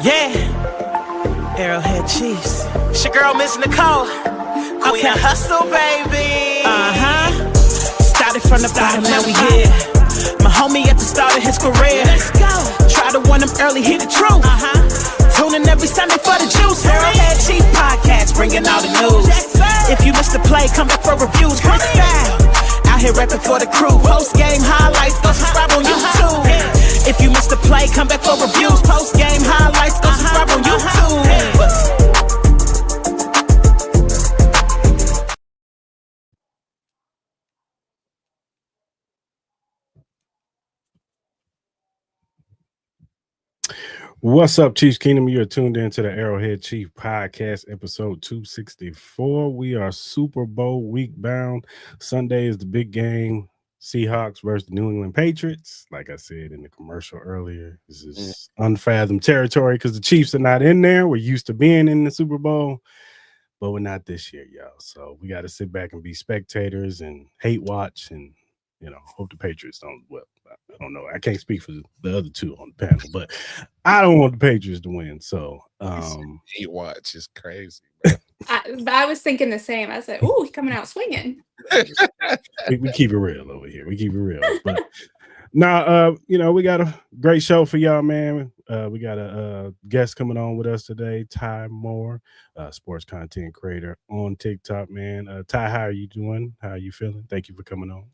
Yeah, Arrowhead Chiefs. It's your girl, Miss Nicole. Queen of Hustle, baby. Started from the bottom, now we here. My homie at the start of his career. Let's go. Try to win him early, hear the truth. Tune in every Sunday for the juice. Arrowhead Chief Podcast, bringing all the news. If you missed the play, come back for reviews. Cris Style, out here repping for the crew. Post game highlights, go subscribe on YouTube. If you missed the play, come back for reviews. Post game highlights, go subscribe on YouTube. What's up, Chiefs Kingdom? You're tuned in to the Arrowhead Chief Podcast, episode 264. We are Super Bowl week bound. Sunday is the big game, Seahawks versus the New England Patriots. Like I said in the commercial earlier, this is unfathomed territory because the Chiefs are not in there. We're used to being in the Super Bowl, but we're not this year, y'all. So we got to sit back and be spectators and hate watch and, hope the Patriots don't, I don't know. I can't speak for the other two on the panel, but I don't want the Patriots to win. So, hate watch is crazy. I was thinking the same. I said, "Ooh, he's coming out swinging." we keep it real over here. We keep it real. But now, we got a great show for y'all, man. We got a guest coming on with us today, Ty Moore, sports content creator on TikTok, man. Ty, how are you doing? How are you feeling? Thank you for coming on.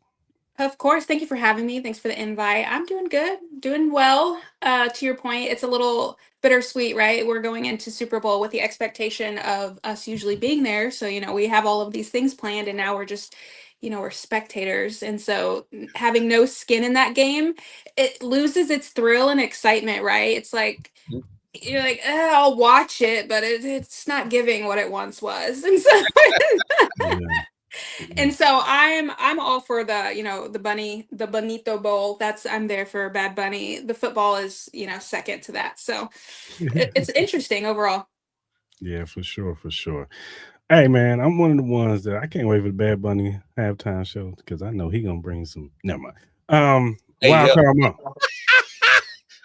Of course. Thank you for having me. Thanks for the invite. I'm doing good, doing well. To your point, it's a little bittersweet, right? We're going into Super Bowl with the expectation of us usually being there. So, we have all of these things planned and now we're just, we're spectators. And so having no skin in that game, it loses its thrill and excitement, right? It's like, you're like, I'll watch it, but it's not giving what it once was. And so... Yeah. And so I'm all for the Bonito Bowl. I'm there for Bad Bunny. The football is, second to that. So it's interesting overall. Yeah, for sure. Hey man, I'm one of the ones that I can't wait for the Bad Bunny halftime show because I know he gonna bring some. Never mind. Wild card Mark.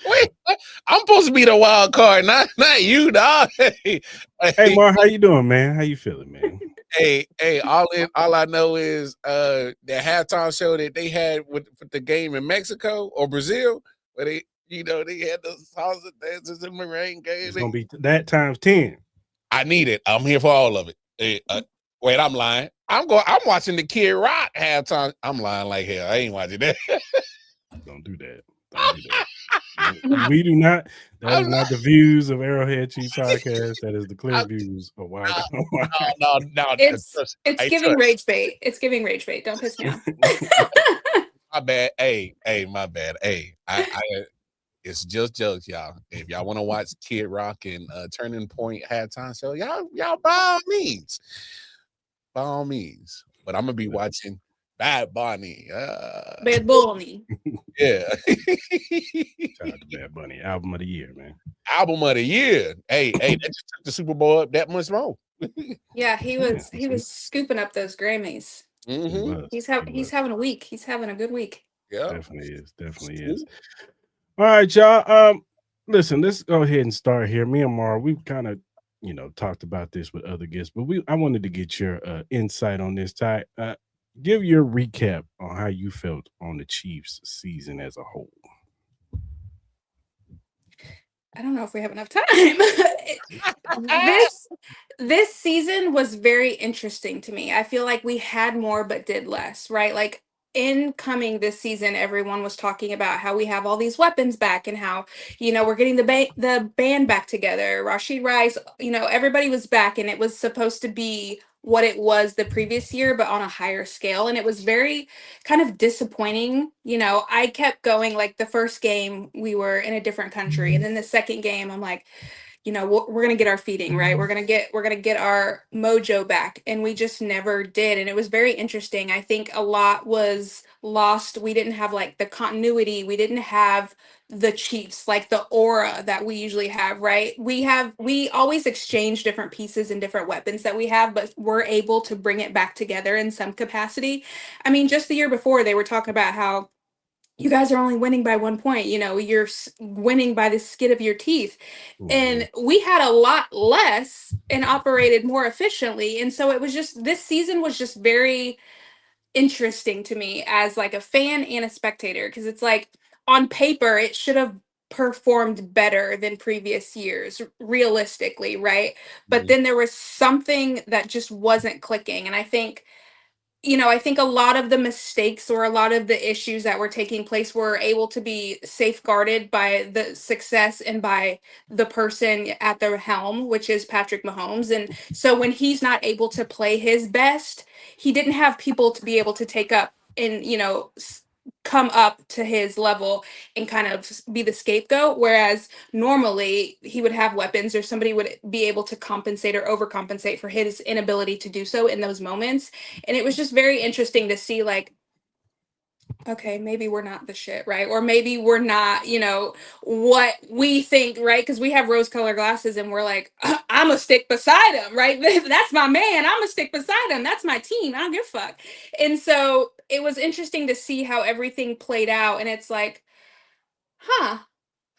Wait, I'm supposed to be the wild card, not you, dog. Hey Mark, how you doing, man? How you feeling, man? Hey, all I know is the halftime show that they had with the game in Mexico or Brazil, where they had the salsa dances and merengue. It's gonna be that times 10. I need it. I'm here for all of it. Wait, I'm lying. I'm watching the Kid Rock halftime. I'm lying like hell. I ain't watching that. Don't do that. We do not. That is not the views of Arrowhead Chief Podcast. That is the clear views of Wild. No. It's giving rage bait. It's giving rage bait. Don't piss me off. My bad. Hey, my bad. Hey, I it's just jokes, y'all. If y'all want to watch Kid Rock and Turning Point halftime show, y'all by all means. But I'm gonna be watching Bad Bunny. Bad Bunny. Yeah. Shout out to Bad Bunny, album of the year, man. Album of the year. Hey, that just took the Super Bowl up that much more. Yeah, he was scooping up those Grammys. Mm-hmm. He's having a week. He's having a good week. Yeah, definitely is. All right, y'all. Listen, let's go ahead and start here. Me and Mara, we've kind of talked about this with other guests, but I wanted to get your insight on this. Ty, give your recap on how you felt on the Chiefs season as a whole. I don't know if we have enough time. This season was very interesting to me. I feel like we had more but did less, right? Like incoming this season, everyone was talking about how we have all these weapons back and how, we're getting the band back together. Rashid Rice, everybody was back and it was supposed to be what it was the previous year, but on a higher scale. And it was very kind of disappointing. I kept going, like the first game we were in a different country. And then the second game, I'm like, we're going to get our feeding, right? We're going to get our mojo back. And we just never did. And it was very interesting. I think a lot was lost. We didn't have like the continuity. We didn't have the Chiefs, like the aura that we usually have, right? We always exchange different pieces and different weapons that we have, but we're able to bring it back together in some capacity. I mean, just the year before they were talking about how you guys are only winning by 1 point. You're winning by the skin of your teeth. Mhm. And we had a lot less and operated more efficiently. And so it was just, this season was just very interesting to me as like a fan and a spectator, because it's like on paper it should have performed better than previous years realistically, right? But Mhm. then there was something that just wasn't clicking. And I think a lot of the mistakes or a lot of the issues that were taking place were able to be safeguarded by the success and by the person at the helm, which is Patrick Mahomes. And so when he's not able to play his best, he didn't have people to be able to take up and, come up to his level and kind of be the scapegoat. Whereas normally he would have weapons or somebody would be able to compensate or overcompensate for his inability to do so in those moments. And it was just very interesting to see, like, okay, maybe we're not the shit, right? Or maybe we're not, what we think, right? Because we have rose colored glasses and we're like, I'm a stick beside him, right? That's my man. I'm a stick beside him. That's my team. I don't give a fuck. And so it was interesting to see how everything played out. And it's like, huh,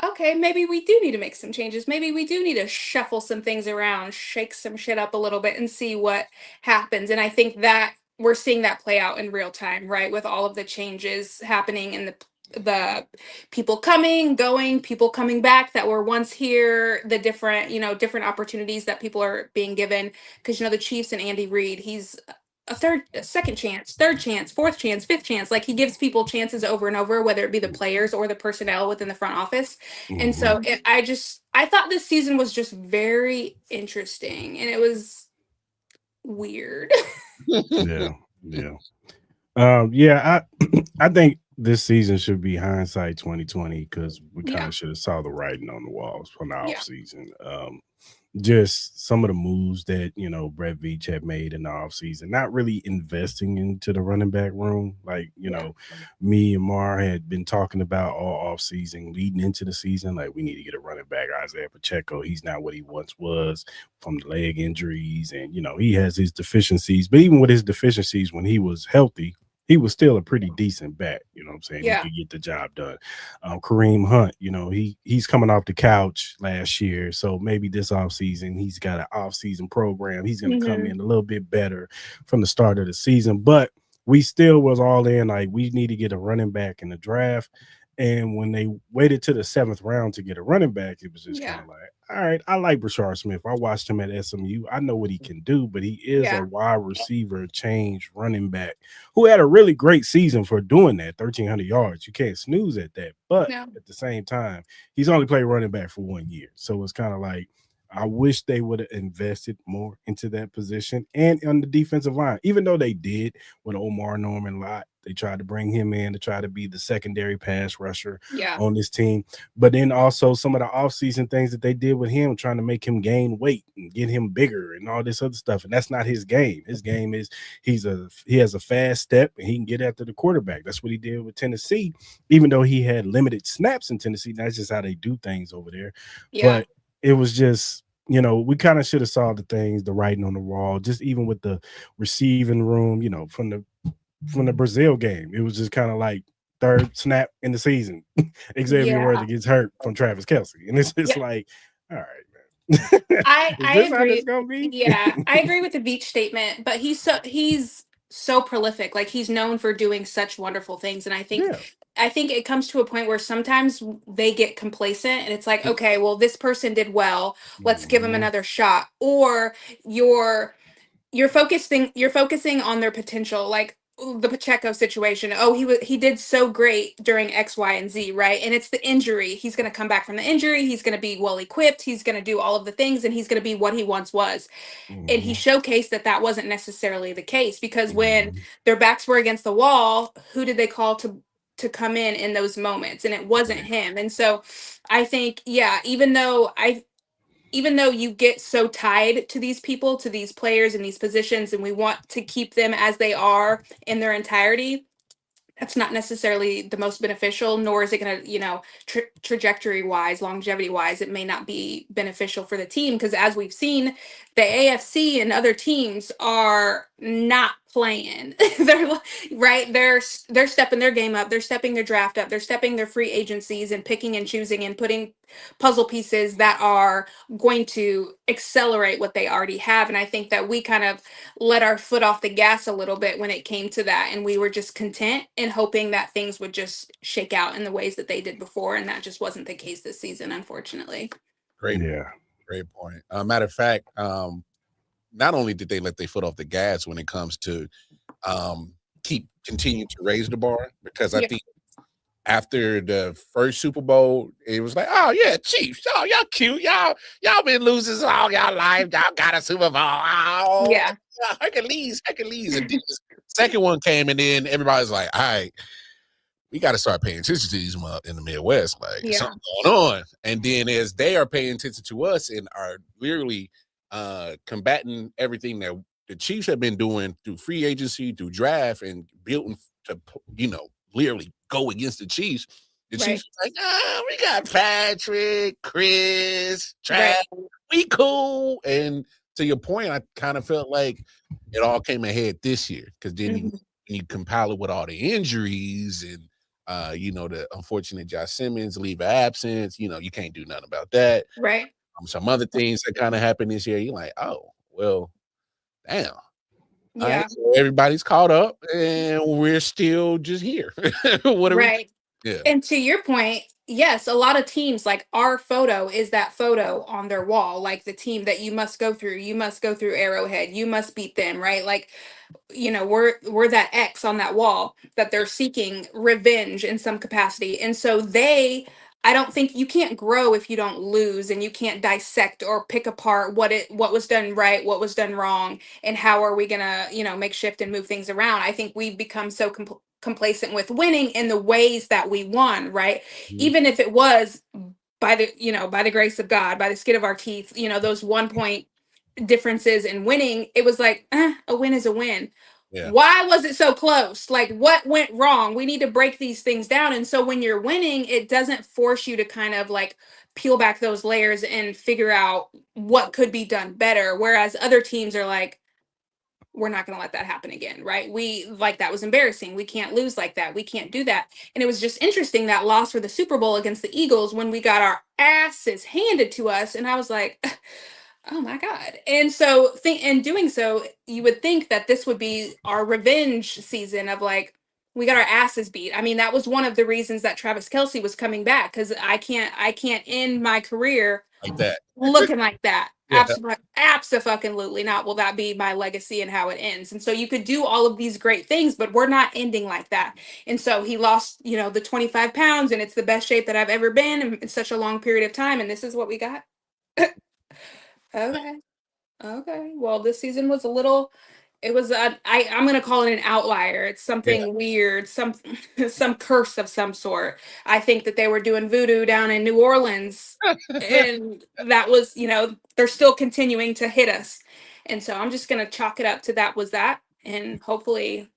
okay, maybe we do need to make some changes. Maybe we do need to shuffle some things around, shake some shit up a little bit and see what happens. And I think that we're seeing that play out in real time, right? With all of the changes happening and the people coming, going, people coming back that were once here, the different opportunities that people are being given. Because the Chiefs and Andy Reid, he's a second chance, third chance, fourth chance, fifth chance. Like, he gives people chances over and over, whether it be the players or the personnel within the front office. And Mhm. so I thought this season was just very interesting, and it was weird. Yeah, yeah. Yeah, I think this season should be hindsight 2020 because we kind Yeah. of should have saw the writing on the walls from the Yeah. offseason. Just some of the moves that Brett Veach had made in the offseason, not really investing into the running back room. Like, Yeah. me and Mar had been talking about all offseason leading into the season. Like, we need to get a running back, Isaiah Pacheco. He's not what he once was from the leg injuries. And, he has his deficiencies. But even with his deficiencies, when he was healthy, he was still a pretty decent back. You know what I'm saying? He Yeah. could get the job done. Kareem Hunt, he's coming off the couch last year. So maybe this offseason, he's got an offseason program. He's going to come Hmm. in a little bit better from the start of the season. But we still was all in. Like, we need to get a running back in the draft. And when they waited to the seventh round to get a running back, it was just kind Yeah. of like, all right, I like Brashard Smith. I watched him at SMU. I know what he can do, but he is a Yeah. wide receiver, change running back who had a really great season for doing that, 1,300 yards. You can't snooze at that. But No. at the same time, he's only played running back for 1 year. So it's kind of like, I wish they would have invested more into that position and on the defensive line, even though they did with Omar Norman Lott. They tried to bring him in to try to be the secondary pass rusher Yeah. on this team. But then also some of the offseason things that they did with him, trying to make him gain weight and get him bigger and all this other stuff. And that's not his game. His game is he has a fast step and he can get after the quarterback. That's what he did with Tennessee, even though he had limited snaps in Tennessee. That's just how they do things over there. Yeah. But it was just, we kind of should have saw the things, the writing on the wall, just even with the receiving room, from the Brazil game. It was just kind of like third snap in the season. Xavier Yeah. Worthy gets hurt from Travis Kelce. And it's just Yeah. like, all right, man. I Is I this how this agree. gonna be? Yeah, I agree with the beach statement, but he's so prolific. Like, he's known for doing such wonderful things, and I think Yeah. I think it comes to a point where sometimes they get complacent and it's like, okay, well, this person did well, let's give them Mhm. another shot. Or you're you're focusing on their potential, like, ooh, the Pacheco situation. Oh, he did so great during X, Y, and Z, right? And it's the injury. He's going to come back from the injury. He's going to be well equipped. He's going to do all of the things, and he's going to be what he once was. And he Mhm. showcased that that wasn't necessarily the case, because when Mhm. their backs were against the wall, who did they call to come in those moments? And it wasn't Yeah. him. And so I think, yeah, even though you get so tied to these people, to these players and these positions, and we want to keep them as they are in their entirety, that's not necessarily the most beneficial, nor is it going to, trajectory wise, longevity wise, it may not be beneficial for the team. Because as we've seen, the AFC and other teams are not playing. They're right. They're stepping their game up. They're stepping their draft up. They're stepping their free agencies and picking and choosing and putting puzzle pieces that are going to accelerate what they already have. And I think that we kind of let our foot off the gas a little bit when it came to that, and we were just content and hoping that things would just shake out in the ways that they did before, and that just wasn't the case this season, unfortunately. Great, great point. Matter of fact, not only did they let their foot off the gas when it comes to continue to raise the bar, because I think after the first Super Bowl, it was like, oh yeah, Chiefs, oh y'all cute, y'all been losers all y'all life, y'all got a Super Bowl, oh Yeah. Hercules. And then the second one came, and then everybody's like, all right, we got to start paying attention to these in the Midwest, like something going on. And then as they are paying attention to us and are literally combating everything that the Chiefs have been doing through free agency, through draft, and building to, literally go against the Chiefs. The Chiefs are like, we got Patrick, Cris, Trav, we cool. And to your point, I kind of felt like it all came ahead this year, because then you compile it with all the injuries and the unfortunate Josh Simmons leave of absence. You can't do nothing about that. Right. Some other things that kind of happened this year. You're like, oh, well, damn. Yeah. Right, so everybody's caught up, and we're still just here. What are we? Yeah. And to your point, yes, a lot of teams, like, our photo is that photo on their wall, like the team that you must go through. You must go through Arrowhead. You must beat them, right? Like, we're that X on that wall that they're seeking revenge in some capacity. And so I don't think you can't grow if you don't lose, and you can't dissect or pick apart what was done right, what was done wrong, and how are we gonna, make shift and move things around. I think we've become so complacent with winning in the ways that we won, right? Even if it was by the grace of God, by the skin of our teeth, those 1 point differences in winning, it was like, a win is a win. Yeah. Why was it so close? Like, what went wrong? We need to break these things down. And so when you're winning, it doesn't force you to kind of like peel back those layers and figure out what could be done better. Whereas other teams are like, we're not going to let that happen again, right? That was embarrassing. We can't lose like that. We can't do that. And it was just interesting, that loss for the Super Bowl against the Eagles, when we got our asses handed to us. And I was like, oh my God. And so in doing so, you would think that this would be our revenge season of like, we got our asses beat. I mean, that was one of the reasons that Travis Kelce was coming back, because I can't end my career like that, looking like that. Absolutely not. Will that be my legacy and how it ends? And so you could do all of these great things, but we're not ending like that. And so he lost, the 25 pounds, and it's the best shape that I've ever been in such a long period of time. And this is what we got. Okay. Well, this season was I'm going to call it an outlier. It's something weird, some curse of some sort. I think that they were doing voodoo down in New Orleans, and that was, they're still continuing to hit us. And so I'm just going to chalk it up to that was that. And hopefully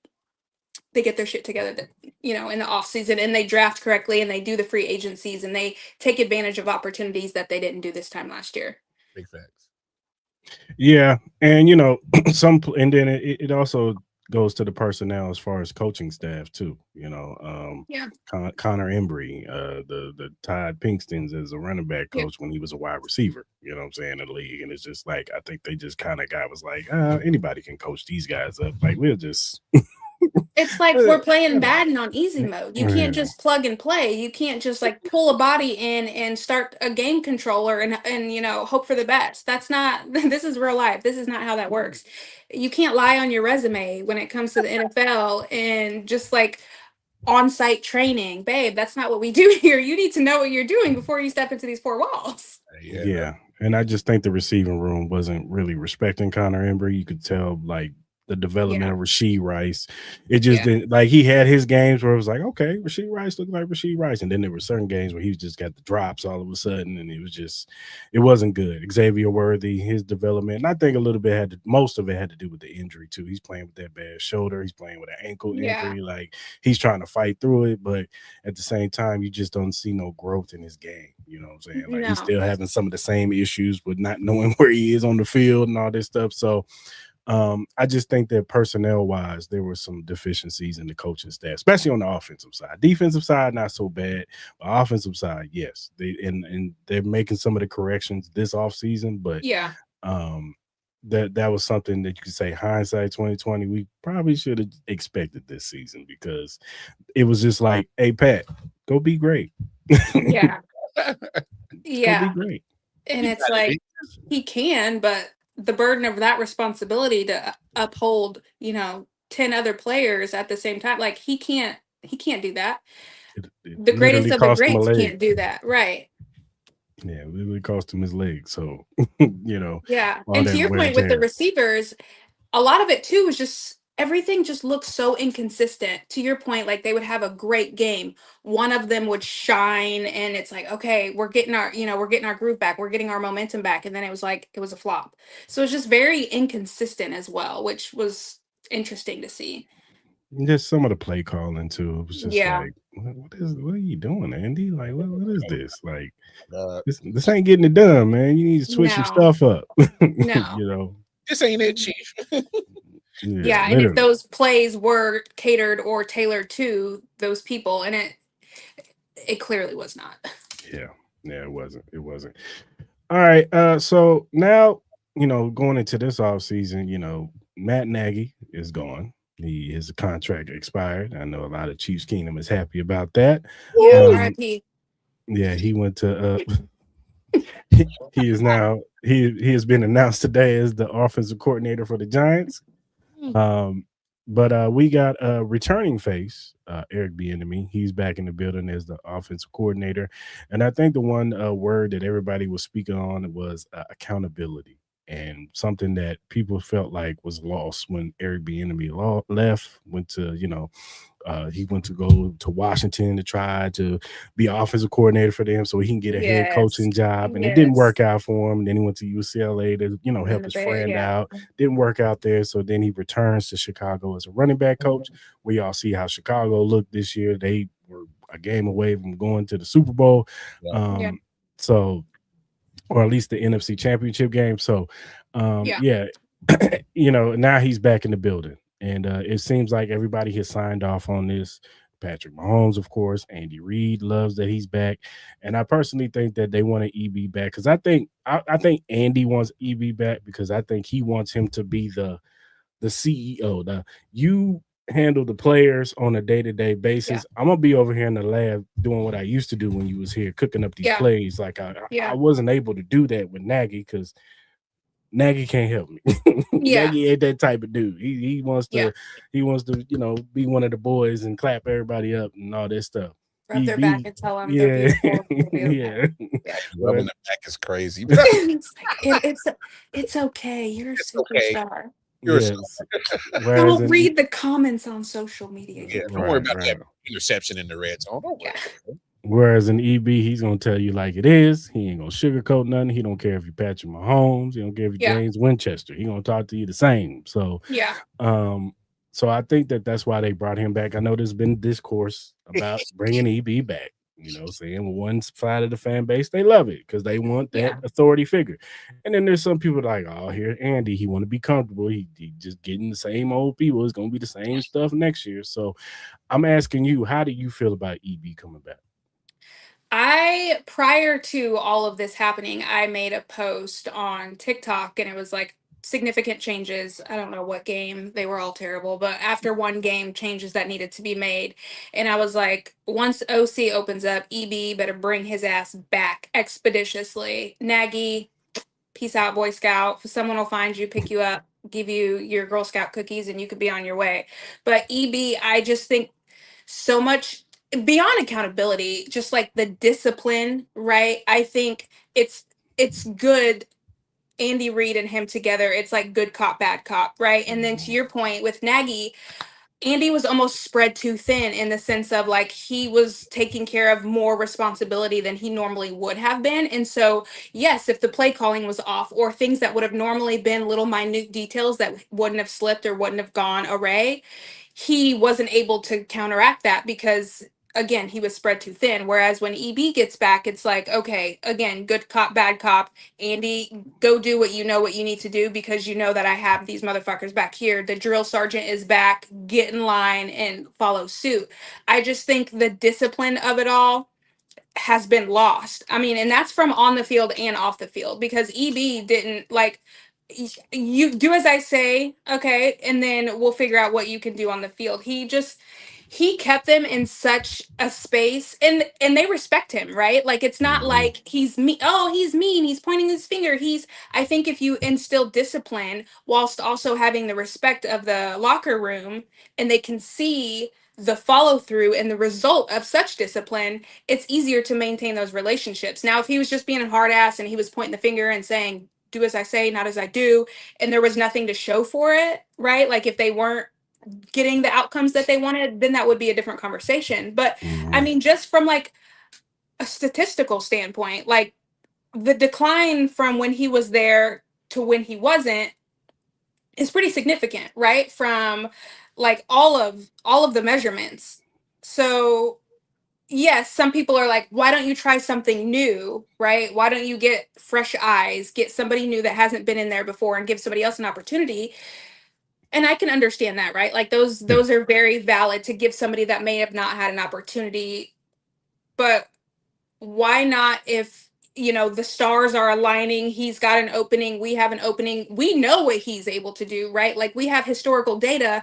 they get their shit together, in the off season, and they draft correctly, and they do the free agencies, and they take advantage of opportunities that they didn't do this time last year. Big facts. Yeah, and and then it also goes to the personnel as far as coaching staff too. Connor Embry, the Todd Pinkstons as a running back coach when he was a wide receiver. You know what I'm saying, in the league, and it's just like, I think they just kind of was like, anybody can coach these guys up. Like, we'll just. It's like we're playing Madden on easy mode. You can't just plug and play. You can't just like pull a body in and start a game controller and hope for the best. That's not, this is real life. This is not how that works. You can't lie on your resume when it comes to the NFL and just like on-site training. Babe, that's not what we do here. You need to know what you're doing before you step into these four walls. Yeah. And I just think the receiving room wasn't really respecting Connor Embry. You could tell, like, the development of Rashee Rice. It just didn't, like, he had his games where it was like, okay, Rashee Rice looked like Rashee Rice. And then there were certain games where he just got the drops all of a sudden, and it wasn't good. Xavier Worthy, his development, and I think a little bit most of it had to do with the injury too. He's playing with that bad shoulder. He's playing with an ankle injury. Like, he's trying to fight through it, but at the same time, you just don't see no growth in his game. You know what I'm saying? Like, he's still having some of the same issues with not knowing where he is on the field and all this stuff. So, I just think that personnel wise, there were some deficiencies in the coaching staff, especially on the offensive side. Defensive side, not so bad. But offensive side, yes. And they're making some of the corrections this offseason, but Yeah. that was something that you could say hindsight 2020. We probably should have expected this season because it was just like, hey Pat, go be great. Yeah. Go Yeah. be great. And You it's gotta like be. he can, but the burden of that responsibility to uphold, 10 other players at the same time, like he can't do that. It The greatest literally of the cost him a greats leg. can't do that. Right. Yeah, it literally cost him his leg. So Yeah. all And to that your wear and point with the tear. receivers, a lot of it too was just everything just looks so inconsistent. To your point, like they would have a great game. One of them would shine and it's like, okay, we're getting our groove back. We're getting our momentum back. And then it was like it was a flop. So it's just very inconsistent as well, which was interesting to see. Just some of the play calling too. It was just Yeah. like, what are you doing, Andy? Like, what is this? Like, Uh, this ain't getting it done, man. You need to switch some No. stuff up. No. this ain't it, Chief. Yeah, Yeah. And if literally. those plays were catered or tailored to those people, and it clearly was not. Yeah. Yeah, it wasn't. It wasn't. All right. So now, going into this off season, Matt Nagy is gone. His contract expired. I know a lot of Chiefs Kingdom is happy about that. Yeah. Um, RIP. yeah, he went to he is now he has been announced today as the offensive coordinator for the Giants. But we got a returning face, Eric Bieniemy. He's back in the building as the offensive coordinator, and I think the one word that everybody was speaking on was accountability, and something that people felt like was lost when Eric Bieniemy left. He went to go to Washington to try to be offensive coordinator for them so he can get a head Yes. coaching job. And it didn't Yes. work out for him. And then he went to UCLA to, help his friend out. Didn't work out there. So then he returns to Chicago as a running back coach. We all see how Chicago looked this year. They were a game away from going to the Super Bowl. Yeah. So, or at least the NFC Championship game. So, yeah. Now he's back in the building. And it seems like everybody has signed off on this. Patrick Mahomes, of course. Andy Reid loves that he's back. And I personally think that they want an EB back because I think Andy wants EB back because I think he wants him to be the CEO. You handle the players on a day-to-day basis. I'm gonna be over here in the lab doing what I used to do when you was here cooking up these plays. Like I wasn't able to do that with Nagy because Nagy can't help me. Nagy ain't that type of dude. He wants to be one of the boys and clap everybody up and all that stuff. Rub their back and tell them they're beautiful. Yeah. Rubbing the back is crazy. It's okay. You're a superstar. Okay. Yes. Don't read the comments on social media. Yeah, don't worry about that interception in the red zone. Don't worry. Whereas in EB, he's gonna tell you like it is. He ain't gonna sugarcoat nothing. He don't care if you Patrick Mahomes. He don't care if you James Winchester. He gonna talk to you the same. So so I think that's why they brought him back. I know there's been discourse about bringing EB back. Saying one side of the fan base they love it because they want that authority figure, and then there's some people like, oh, here Andy, he want to be comfortable. He just getting the same old people. It's gonna be the same stuff next year. So I'm asking you, how do you feel about EB coming back? Prior to all of this happening, I made a post on TikTok and it was like significant changes. I don't know what game, they were all terrible, but after one game, changes that needed to be made. And I was like, once OC opens up, EB better bring his ass back expeditiously. Nagy, peace out, Boy Scout. Someone will find you, pick you up, give you your Girl Scout cookies, and you could be on your way. But EB, I just think so much beyond accountability, just like the discipline, right? I think it's good. Andy Reid and him together, it's like good cop, bad cop, right? And then to your point with Nagy, Andy was almost spread too thin in the sense of like he was taking care of more responsibility than he normally would have been. And so, yes, if the play calling was off or things that would have normally been little minute details that wouldn't have slipped or wouldn't have gone array, he wasn't able to counteract that because again, he was spread too thin. Whereas when EB gets back, it's like, okay, again, good cop, bad cop. Andy, go do what you need to do, because you know that I have these motherfuckers back here. The drill sergeant is back. Get in line and follow suit. I just think the discipline of it all has been lost. I mean, and that's from on the field and off the field, because EB didn't like, you do as I say, okay, and then we'll figure out what you can do on the field. He kept them in such a space, and they respect him, right? Like, it's not like he's me, oh, he's mean, he's pointing his finger. I think if you instill discipline whilst also having the respect of the locker room, and they can see the follow through and the result of such discipline, it's easier to maintain those relationships. Now, if he was just being a hard ass and he was pointing the finger and saying, do as I say, not as I do, and there was nothing to show for it, right? Like, if they weren't getting the outcomes that they wanted, then that would be a different conversation. But I mean, just from like a statistical standpoint, like the decline from when he was there to when he wasn't is pretty significant, right? From like all of the measurements. So yes, some people are like, why don't you try something new, right? Why don't you get fresh eyes, get somebody new that hasn't been in there before, and give somebody else an opportunity? And I can understand that, right? Like those are very valid, to give somebody that may have not had an opportunity. But why not, if the stars are aligning, he's got an opening, we have an opening, we know what he's able to do, right? Like, we have historical data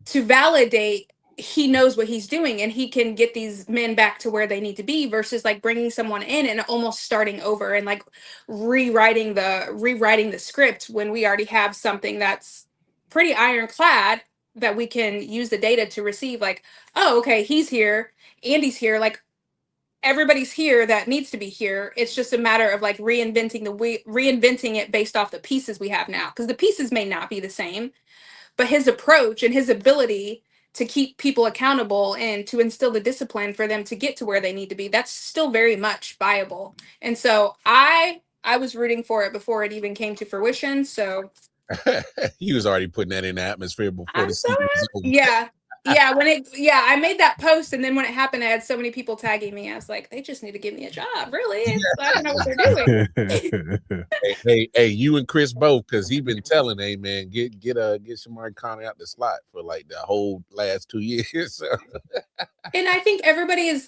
to validate he knows what he's doing, and he can get these men back to where they need to be, versus like bringing someone in and almost starting over and like rewriting the script, when we already have something that's pretty ironclad, that we can use the data to receive. Like, oh, okay, he's here, Andy's here, like everybody's here that needs to be here. It's just a matter of like reinventing it based off the pieces we have now, because the pieces may not be the same, but his approach and his ability to keep people accountable and to instill the discipline for them to get to where they need to be, that's still very much viable. And so I was rooting for it before it even came to fruition. So he was already putting that in the atmosphere before the season was over. Yeah, I made that post, and then when it happened, I had so many people tagging me. I was like, they just need to give me a job. Really? I don't know what they're doing. hey, you and Chris both, because he been telling, hey man, get Shamari Connor out the slot for like the whole last 2 years. So. And I think everybody's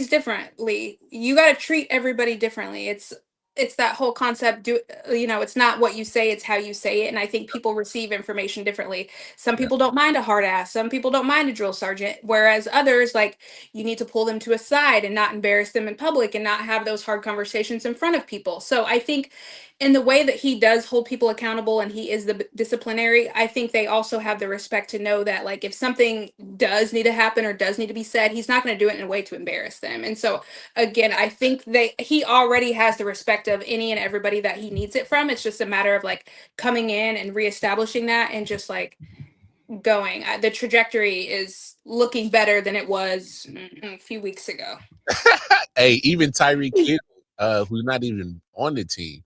differently. You got to treat everybody differently. It's that whole concept, it's not what you say, it's how you say it. And I think people receive information differently. Some people don't mind a hard ass. Some people don't mind a drill sergeant. Whereas others, like, you need to pull them to a side and not embarrass them in public and not have those hard conversations in front of people. So I think in the way that he does hold people accountable, and he is the disciplinary, I think they also have the respect to know that, like, if something does need to happen or does need to be said, he's not going to do it in a way to embarrass them. And so again, I think he already has the respect of any and everybody that he needs it from. It's just a matter of like coming in and reestablishing that, and just like going. The trajectory is looking better than it was a few weeks ago. Hey, even Tyreek Hill, who's not even on the team,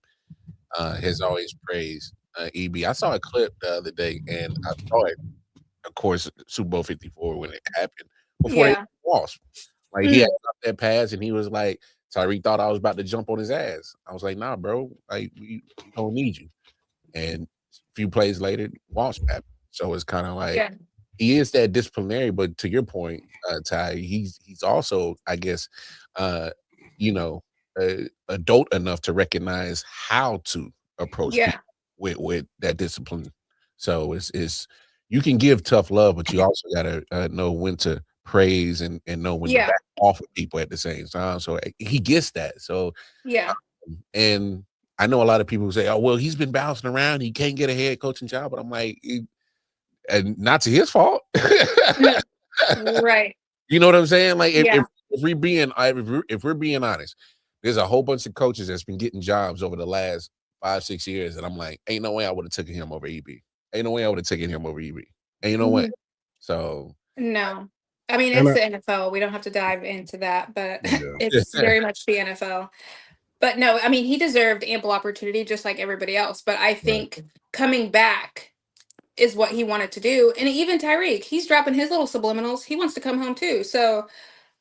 has always praised EB. I saw a clip the other day, and I saw it, of course, Super Bowl 54 when it happened, before they lost. Like, he had that pass, and he was like, Tyreek thought I was about to jump on his ass. I was like, nah, bro, like, we don't need you. And a few plays later, Walsh happened. So it's kind of like, he is that disciplinary, but to your point, Ty, he's also, I guess, adult enough to recognize how to approach people with that discipline. So it's you can give tough love, but you also gotta know when to praise and know when to back off with people at the same time. So he gets that. So and I know a lot of people say, oh well, he's been bouncing around, he can't get a head coaching job, but I'm like, and not to his fault. Right. You know what I'm saying? Like, if we're being honest, there's a whole bunch of coaches that's been getting jobs over the last 5-6 years, and I'm like, ain't no way I would have taken him over EB. Ain't no way I would have taken him over EB. Ain't no way. So no, I mean, it's the NFL. We don't have to dive into that, but it's very much the NFL. But no, I mean, he deserved ample opportunity just like everybody else. But I think coming back is what he wanted to do. And even Tyreek, he's dropping his little subliminals. He wants to come home too. So,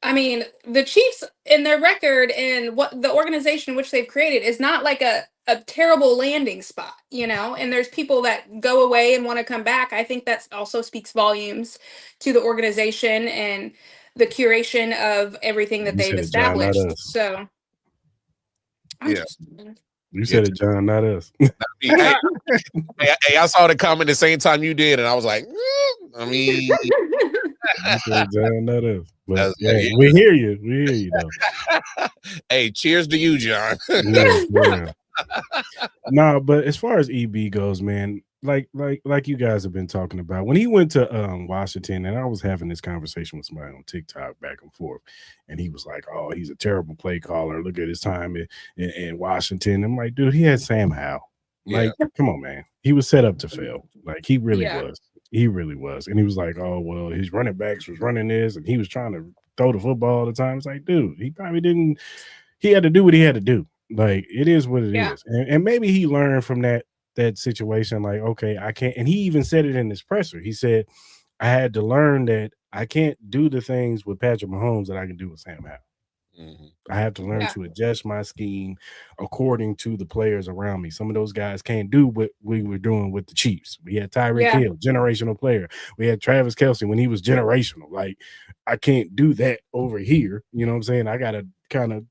I mean, the Chiefs in their record and what the organization which they've created is not like a terrible landing spot, and there's people that go away and want to come back. I think that also speaks volumes to the organization and the curation of everything that You they've said it, John, not established. us. So, Yeah. You said it, John, not us. Hey, I saw the comment the same time you did, and I was like, I mean, You said John, not us. But yeah. we hear you. We hear you though. Hey, cheers to you, John. Yeah. No, but as far as EB goes, man, like you guys have been talking about, when he went to Washington, and I was having this conversation with somebody on TikTok back and forth, and he was like, "Oh, he's a terrible play caller. Look at his time in Washington." I'm like, dude, he had Sam Howell. Like, come on, man. He was set up to fail. Like, he really was. He really was. And he was like, "Oh, well, his running backs was running this, and he was trying to throw the football all the time." It's like, dude, he probably didn't. He had to do what he had to do. Like, it is what it is. And maybe he learned from that situation, like, okay, I can't. And he even said it in his presser. He said, I had to learn that I can't do the things with Patrick Mahomes that I can do with Sam Howell. Mm-hmm. I have to learn to adjust my scheme according to the players around me. Some of those guys can't do what we were doing with the Chiefs. We had Tyreek Hill, generational player. We had Travis Kelce when he was generational. Like, I can't do that over here. You know what I'm saying? I got to kind of,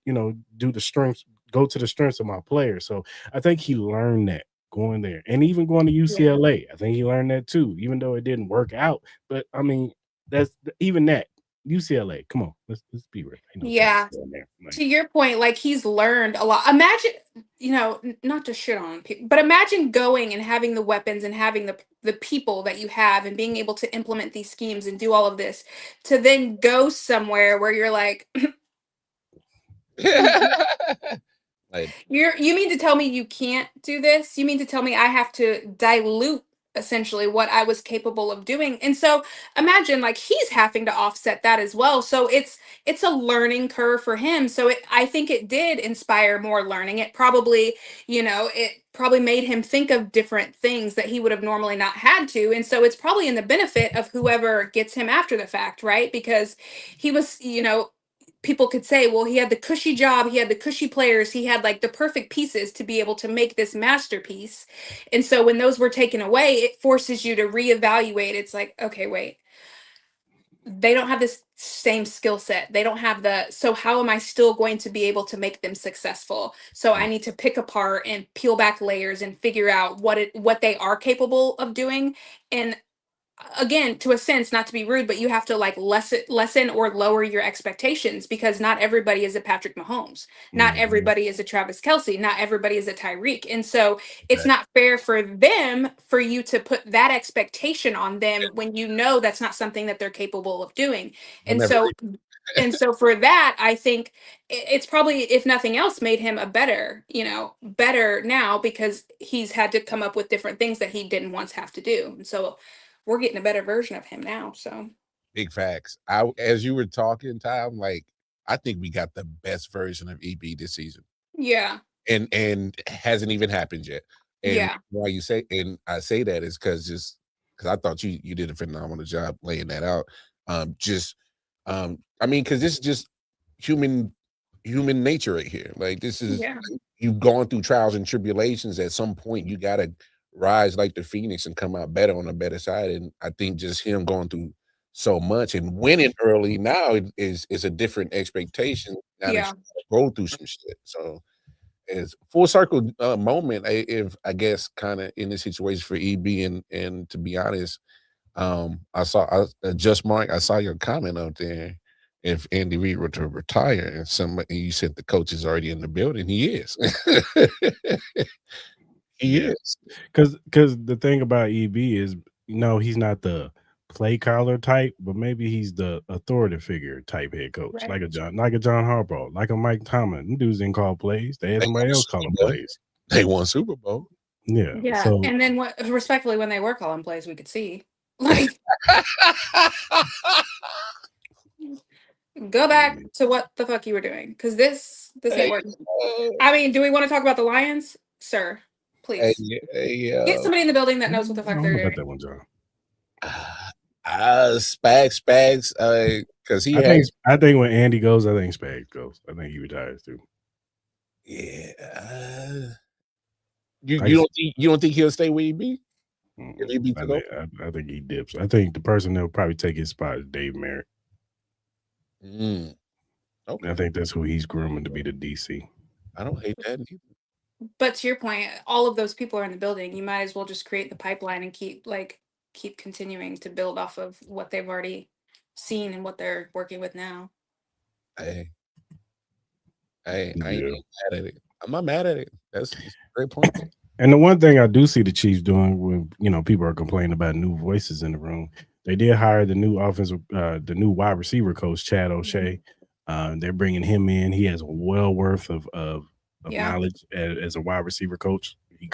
do the strengths, go to the strengths of my players. So I think he learned that going there, and even going to UCLA. I think he learned that too, even though it didn't work out. But I mean, that's even that. UCLA, come on, let's be real. To your point, like, he's learned a lot. Imagine, not to shit on people, but imagine going and having the weapons and having the people that you have and being able to implement these schemes and do all of this, to then go somewhere where you're like, you mean to tell me you can't do this? You mean to tell me I have to dilute essentially what I was capable of doing? And so imagine, like, he's having to offset that as well. So it's a learning curve for him. So I think it did inspire more learning. It probably, it probably made him think of different things that he would have normally not had to. And so it's probably in the benefit of whoever gets him after the fact, right? Because he was, people could say, well, he had the cushy job, he had the cushy players, he had like the perfect pieces to be able to make this masterpiece. And so when those were taken away, it forces you to reevaluate. It's like, okay, wait, they don't have this same skill set. They don't have so how am I still going to be able to make them successful? So I need to pick apart and peel back layers and figure out what they are capable of doing. And again, to a sense, not to be rude, but you have to like lessen or lower your expectations, because not everybody is a Patrick Mahomes. Not everybody is a Travis Kelce. Not everybody is a Tyreek. And so it's not fair for you to put that expectation on them when you know that's not something that they're capable of doing. And so for that, I think it's probably, if nothing else, made him a better now, because he's had to come up with different things that he didn't once have to do. And so we're getting a better version of him now. So big facts. As you were talking, Ty, I'm like, I think we got the best version of EB this season. Yeah. And hasn't even happened yet. And why you say, and I say that is because I thought you did a phenomenal job laying that out. I mean, because this is just human nature right here. Like, this is you've gone through trials and tribulations. At some point, you gotta rise like the phoenix and come out better on the better side. And I think just him going through so much and winning early now is a different expectation. Now that you go through some shit. So it's full circle moment, if I guess, kind of in this situation for EB. And to be honest, I saw your comment out there. If Andy Reid were to retire, and you said the coach is already in the building, he is. He is. Because the thing about EB is, he's not the play caller type, but maybe he's the authority figure type head coach, like a John Harbaugh, like a Mike Tomlin. Them dudes didn't call plays; they had somebody else calling plays. They won Super Bowl. Yeah. So, and then respectfully, when they were calling plays, we could see, like, go back to what the fuck you were doing, because this ain't working. I mean, do we want to talk about the Lions, sir? please. Get somebody in the building that knows what the fuck they're doing. About that one, John. Spags, because I think when Andy goes, I think Spags goes. I think he retires too. Yeah. You don't think he'll stay where he be? I think he dips. I think the person that'll probably take his spot is Dave Merritt. Okay. I think that's who he's grooming to be the DC. I don't hate that either. But to your point, all of those people are in the building. You might as well just create the pipeline and keep continuing to build off of what they've already seen and what they're working with now. I ain't mad at it. I'm not mad at it. That's a great point. And the one thing I do see the Chiefs doing when people are complaining about new voices in the room, they did hire the new wide receiver coach, Chad O'Shea. They're bringing him in. He has a well worth of knowledge as a wide receiver coach. He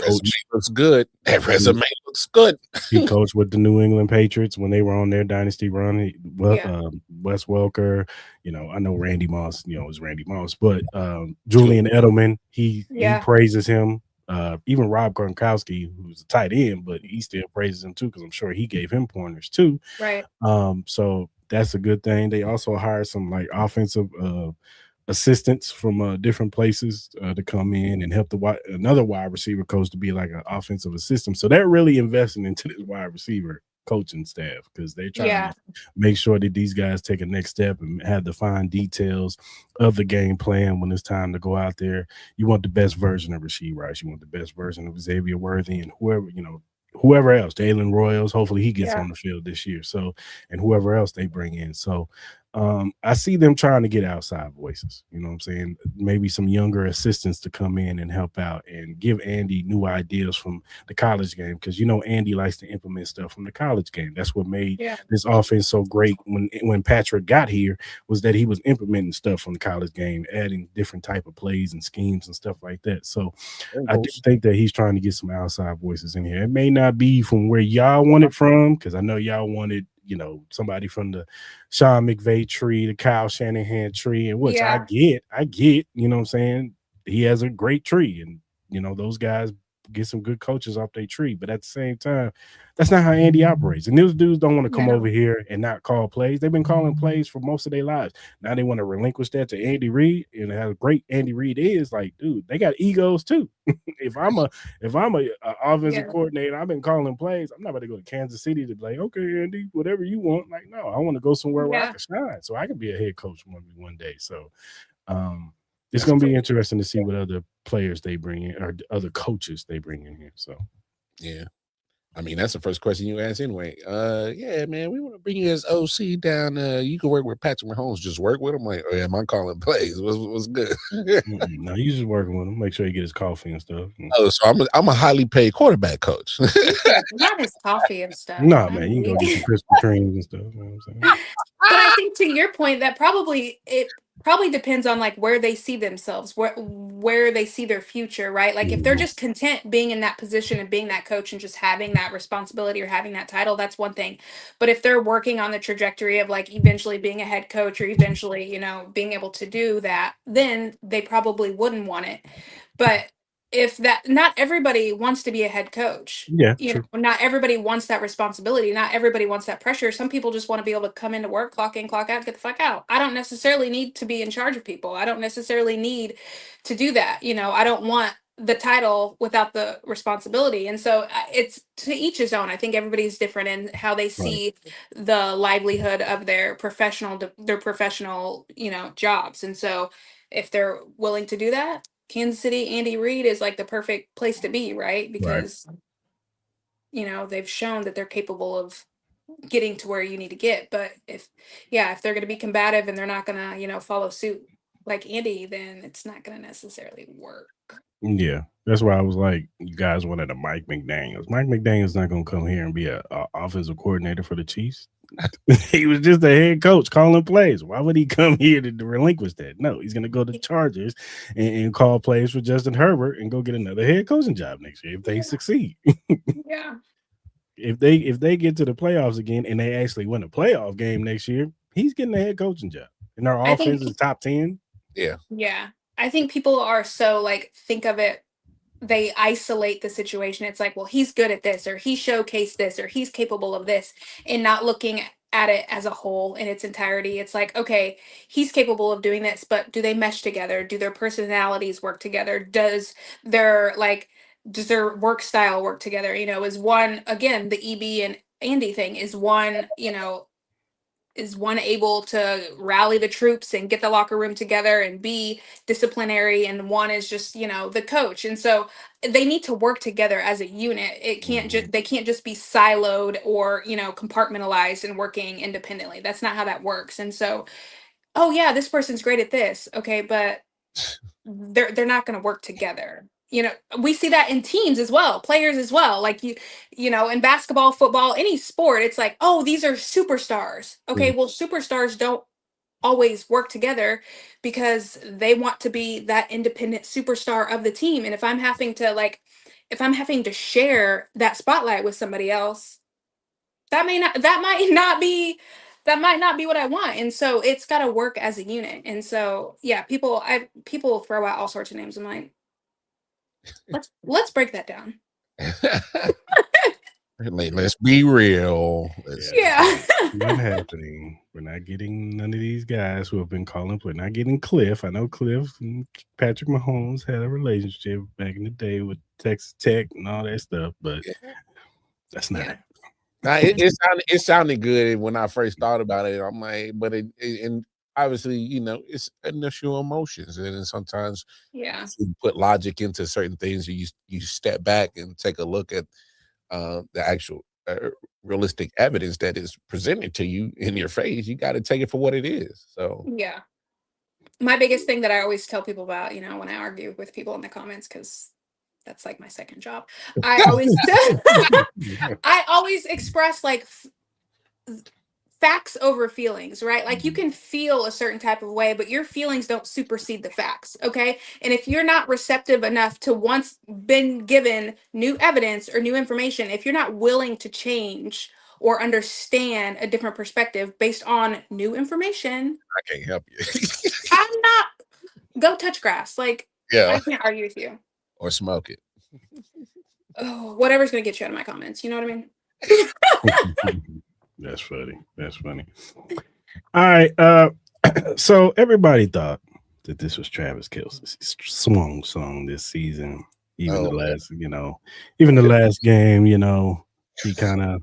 looks good. That resume looks good. He coached with the New England Patriots when they were on their dynasty run. Wes Welker, I know Randy Moss, is Randy Moss, but Julian Edelman, he praises him. Even Rob Gronkowski, who's a tight end, but he still praises him too, because I'm sure he gave him pointers too. Right. So that's a good thing. They also hired some offensive assistants from different places to come in and help another wide receiver coach to be like an offensive assistant. So they're really investing into this wide receiver coaching staff, because they're trying to make sure that these guys take a next step and have the fine details of the game plan when it's time to go out there. You want the best version of Rashee Rice. You want the best version of Xavier Worthy and whoever else, Jalen Royals, hopefully he gets on the field this year. So, and whoever else they bring in. So I see them trying to get outside voices, you know what I'm saying? Maybe some younger assistants to come in and help out and give Andy new ideas from the college game, because Andy likes to implement stuff from the college game. That's what made this offense so great when Patrick got here, was that he was implementing stuff from the college game, adding different type of plays and schemes and stuff like that. So I do think that he's trying to get some outside voices in here. It may not be from where y'all want it from, because I know y'all wanted somebody from the Sean McVay tree, the Kyle Shanahan tree, and which I get, you know what I'm saying? He has a great tree, and those guys get some good coaches off their tree. But at the same time, that's not how Andy operates. And those dudes don't want to come over here and not call plays. They've been calling plays for most of their lives. Now they want to relinquish that to Andy Reid, and how great Andy Reid is. Like, dude, they got egos too. If I'm a offensive coordinator, I've been calling plays. I'm not about to go to Kansas City to be like, okay, Andy, whatever you want. Like, no, I want to go somewhere where I can shine, so I can be a head coach one day. So it's going to be interesting to see what other players they bring in, or other coaches they bring in here. So yeah, I mean, that's the first question you ask anyway. Yeah, man, we want to bring you as OC down. You can work with Patrick Mahomes. Just work with him. Like, am I calling plays? What's good? No, you just working with him. Make sure he get his coffee and stuff. Oh, so I'm a highly paid quarterback coach. Not his coffee and stuff. No, man, you can go get some Krispy Kremes and stuff. You know what I'm saying? But I think, to your point, that it probably depends on where they see themselves, where they see their future, right? Like, if they're just content being in that position and being that coach and just having that responsibility or having that title, that's one thing. But if they're working on the trajectory of eventually being a head coach, or eventually, being able to do that, then they probably wouldn't want it. But not everybody wants to be a head coach. Yeah. Not everybody wants that responsibility. Not everybody wants that pressure. Some people just want to be able to come into work, clock in, clock out, get the fuck out. I don't necessarily need to be in charge of people. I don't necessarily need to do that. I don't want the title without the responsibility. And so it's to each his own. I think everybody's different in how they see the livelihood of their professional jobs. And so if they're willing to do that, Kansas City, Andy Reid is the perfect place to be, right? Because, they've shown that they're capable of getting to where you need to get. But if they're going to be combative and they're not going to, follow suit like Andy, then it's not going to necessarily work. Yeah, that's why I was like, you guys wanted a Mike McDaniels. Mike McDaniels not going to come here and be a offensive coordinator for the Chiefs. He was just a head coach calling plays. Why would he come here to relinquish that? No, he's going to go to the Chargers and call plays for Justin Herbert and go get another head coaching job next year if they succeed. Yeah. If they get to the playoffs again and they actually win a playoff game next year, he's getting a head coaching job. And our offense is top 10. Yeah. Yeah. I think people are so think of it they isolate the situation. It's like, well, he's good at this, or he showcased this, or he's capable of this, and not looking at it as a whole in its entirety. It's like, okay, he's capable of doing this, but do they mesh together? Do their personalities work together? Does their work style work together? Is one, again, the EB and Andy thing, is one able to rally the troops and get the locker room together and be disciplinary, and one is just the coach. And so they need to work together as a unit. They can't just be siloed or compartmentalized and working independently. That's not how that works. And so, oh yeah, this person's great at this, okay, but they're not going to work together. We see that in teams as well, players as well. Like in basketball, football, any sport, it's like, oh, these are superstars. Okay, well, superstars don't always work together because they want to be that independent superstar of the team. And if I'm having to share that spotlight with somebody else, that might not be what I want. And so it's got to work as a unit. And so, yeah, people throw out all sorts of names. I'm like, let's break that down. Let's be real. Yeah. Not happening. We're not getting none of these guys who have been calling. We're not getting Cliff. I know Cliff and Patrick Mahomes had a relationship back in the day with Texas Tech and all that stuff, but that's not happening. Now, it sounded good when I first thought about it. I'm like, but and obviously, it's initial emotions, and then sometimes you put logic into certain things. You step back and take a look at the actual realistic evidence that is presented to you in your face. You got to take it for what it is. So yeah, my biggest thing that I always tell people about, when I argue with people in the comments, because that's like my second job, I always express like facts over feelings, right? Like you can feel a certain type of way, but your feelings don't supersede the facts, okay? And if you're not receptive enough to once been given new evidence or new information, if you're not willing to change or understand a different perspective based on new information, I can't help you. I'm not, go touch grass. Like, I can't argue with you. Or smoke it. Oh, whatever's going to get you out of my comments. You know what I mean? That's funny. All right. So everybody thought that this was Travis Kelce's swan song this season. Even the last game, he kind of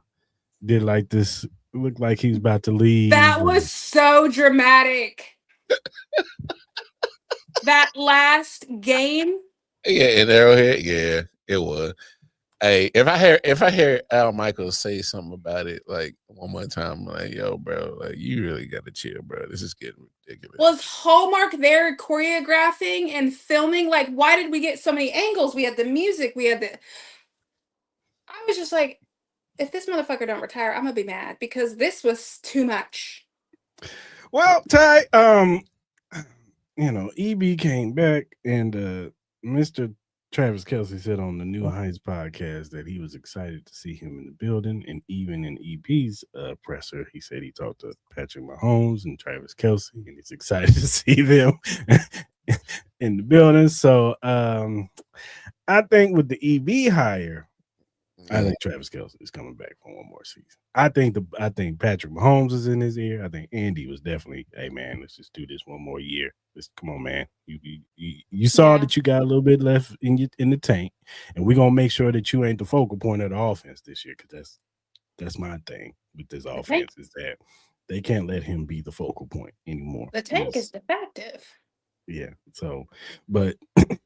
did like this. Looked like he was about to leave. That was so dramatic. That last game. Yeah, in Arrowhead, yeah, it was. Hey, if I hear Al Michaels say something about it like one more time, I'm like, yo, bro, like you really gotta chill, bro. This is getting ridiculous. Was Hallmark there choreographing and filming? Like, why did we get so many angles? We had the music, I was just like, if this motherfucker don't retire, I'm gonna be mad because this was too much. Well, Ty, EB came back and Mr. Travis Kelce said on the New Heights podcast that he was excited to see him in the building, and even in EB's presser, he said he talked to Patrick Mahomes and Travis Kelce, and he's excited to see them in the building. So I think with the EB hire, I think Travis Kelce is coming back for one more season. I think Patrick Mahomes is in his ear. I think Andy was definitely, hey man, let's just do this one more year. Come on, man. You saw that you got a little bit left in the tank, and we're gonna make sure that you ain't the focal point of the offense this year, because that's my thing with this offense is that they can't let him be the focal point anymore. The tank is defective. Yeah. So, but